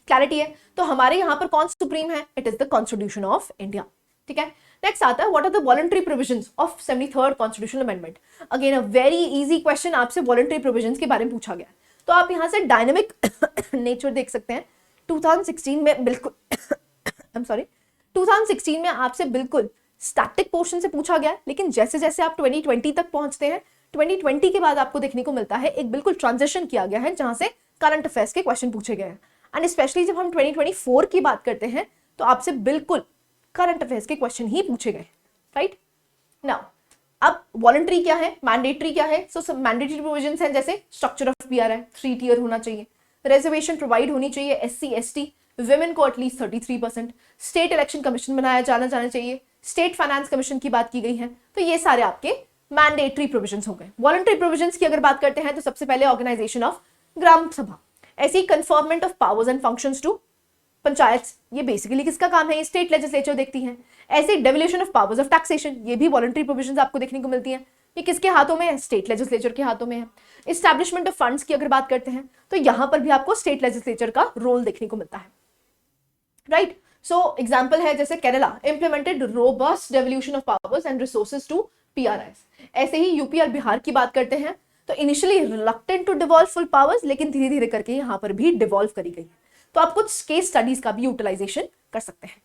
A: क्लैरिटी है, तो हमारे यहां पर कौन सुप्रीम है, it is the constitution of India, ठीक है। नेक्स्ट आता है, what are the voluntary provisions of 73rd constitutional amendment. Again a very easy question, आपसे वॉलंटरी प्रोविजंस के बारे में पूछा गया, तो आप यहां से डायनामिक नेचर देख सकते हैं। 2016 में बिल्कुल आई एम सॉरी 2016 में आपसे बिल्कुल स्टैटिक पोर्शन से पूछा गया, लेकिन जैसे जैसे आप 2020 तक पहुंचते हैं, 2020 के बाद आपको देखने को मिलता है एक बिल्कुल ट्रांजिशन किया गया है जहां से करंट अफेयर्स के क्वेश्चन पूछे गए हैं। एंड स्पेशली जब हम 2024 की बात करते हैं तो आपसे बिल्कुल करंट अफेयर्स के क्वेश्चन ही पूछे गए, राइट। नाउ अब वॉलंटरी क्या है, मैंडेटरी क्या है। सो मैंडेटरी प्रोविजंस हैं जैसे स्ट्रक्चर ऑफ पीआर है, 3 टियर होना चाहिए, रिजर्वेशन प्रोवाइड होनी चाहिए SC ST, विमेन को एटलीस्ट 33%, स्टेट इलेक्शन कमीशन बनाया जाना चाहिए, स्टेट फाइनेंस कमीशन की बात की गई है। तो ये सारे आपके मैंडेटरी प्रोविजंस हो गए। वॉलंटरी प्रोविजंस की अगर बात करते हैं तो सबसे पहले ऑर्गेनाइजेशन ऑफ ग्राम सभा, ऐसी conferment of powers and functions to panchayat, ये बेसिकली किसका काम है, ये स्टेट लेजिस्लेचर देखती है। ऐसे devolution of powers of taxation, ये भी वॉलंटरी प्रोविजंस आपको देखने को मिलती है, ये किसके हाथों में है, स्टेट लेजिस्लेचर के हाथों में है। एस्टैब्लिशमेंट ऑफ फंड्स की अगर बात करते हैं तो यहां पर भी आपको स्टेट लेजिस्लेचर का रोल देखने को मिलता है, राइट। सो एग्जाम्पल है जैसे Kerala implemented robust devolution of powers and resources to PRIs। ऐसे ही यूपी और बिहार की बात करते हैं तो initially reluctant to devolve full powers, लेकिन धीरे धीरे करके यहाँ पर भी डिवॉल्व करी गई है। तो आप कुछ केस स्टडीज का भी यूटिलाइजेशन कर सकते हैं।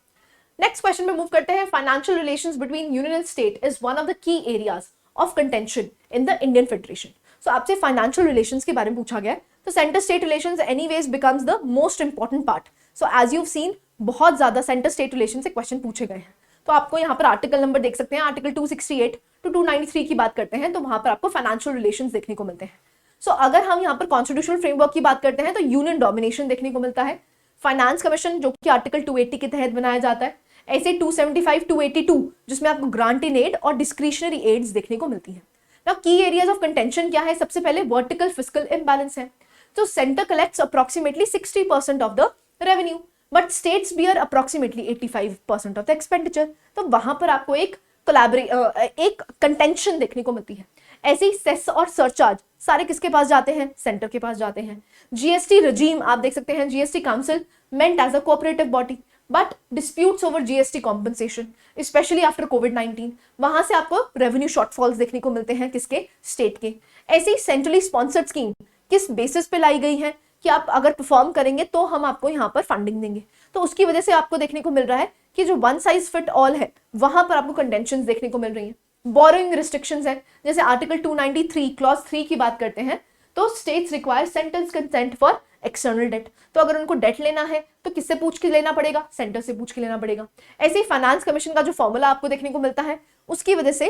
A: नेक्स्ट क्वेश्चन में मूव करते हैं, financial relations between union and state is one of the key areas of contention in the Indian federation. So आपसे फाइनेंशियल रिलेशंस के बारे में पूछा गया है, तो centre state relations anyways becomes the most important part. So as you seen बहुत ज्यादा सेंटर स्टेट रिलेशन से क्वेश्चन पूछे गए हैं। तो आपको यहाँ पर आर्टिकल नंबर देख सकते हैं, आर्टिकल 268 to 293 की बात करते हैं तो वहां पर आपको फाइनेंशियल रिलेशंस देखने को मिलते हैं। सो अगर हम यहाँ पर कॉन्स्टिट्यूशनल फ्रेमवर्क की बात करते हैं तो यूनियन डोमिनेशन देखने को मिलता है, फाइनेंस कमीशन जो कि आर्टिकल 280 के तहत बनाया जाता है, ऐसे 275 282 जिसमें आपको ग्रांट इन एड और डिस्क्रिशनरी एड्स देखने को मिलती है। नाउ की एरियाज ऑफ कंटेंशन क्या है, सबसे पहले वर्टिकल फिस्कल इम्बैलेंस है। तो centre collects approximately 60% of the revenue but states bear approximately 85% of the expenditure. तो वहां पर आपको एक एक कंटेंशन देखने को मिलती है। ऐसे ही सेस और सरचार्ज सारे किसके पास जाते हैं, सेंटर के पास जाते हैं। जीएसटी रजीम आप देख सकते हैं, GST council meant as a cooperative body but disputes over GST compensation especially after कोविड-19 वहां से आपको रेवेन्यू शॉर्टफॉल्स देखने को मिलते हैं, किसके, स्टेट के। ऐसी सेंट्रली स्पॉन्सर्ड स्कीम किस बेसिस पे लाई गई है, कि आप अगर परफॉर्म करेंगे तो हम आपको यहाँ पर फंडिंग देंगे। तो उसकी वजह से आपको देखने को मिल रहा है कि जो वन साइज फिट ऑल है वहां पर आपको कंटेंशन देखने को मिल रही है। बोरोइंग रिस्ट्रिक्शंस है, जैसे आर्टिकल 293 क्लॉज 3 की बात करते हैं, तो states require centres consent for external debt. तो अगर उनको डेट लेना है तो किससे पूछ के लेना पड़ेगा? सेंटर से पूछ के लेना पड़ेगा। ऐसे ही फाइनेंस कमीशन का जो फॉर्मूला आपको देखने को मिलता है, उसकी वजह से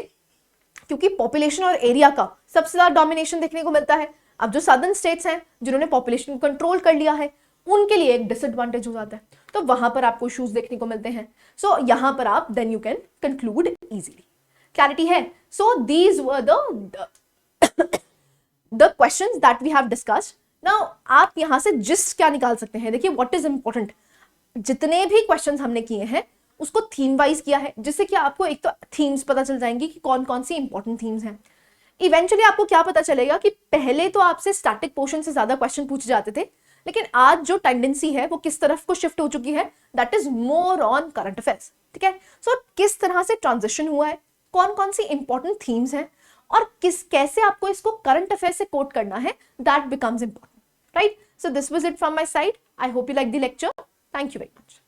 A: क्योंकि पॉपुलेशन और एरिया का सबसे ज्यादा डोमिनेशन देखने को मिलता है, अब जो सदर्न स्टेट्स हैं जिन्होंने पॉपुलेशन को कंट्रोल कर लिया है उनके लिए एक डिसएडवांटेज हो जाता है, तो वहां पर आपको इश्यूज देखने को मिलते हैं। सो यहां पर आप then you can conclude easily. Clarity है? So these were the questions that we have discussed. Now आप यहां से जिस्ट क्या निकाल सकते हैं? देखिए व्हाट इज इंपॉर्टेंट, जितने भी क्वेश्चंस हमने किए हैं उसको थीम वाइज किया है, जिससे कि आपको एक तो थीम्स पता चल जाएंगी कि कौन कौन सी इंपॉर्टेंट थीम्स हैं। इवेंचुअली आपको क्या पता चलेगा कि पहले तो आपसे स्टैटिक पोर्शन से ज्यादा क्वेश्चन पूछे जाते थे, लेकिन आज जो टेंडेंसी है वो किस तरफ को शिफ्ट हो चुकी है, that is more on current affairs. ठीक है, सो किस तरह से ट्रांजिशन हुआ है, कौन कौन सी इंपॉर्टेंट थीम्स हैं और किस कैसे आपको इसको करंट अफेयर से कोट करना है, that becomes important, right? So this was it from my side. I hope you like the lecture. Thank you very much.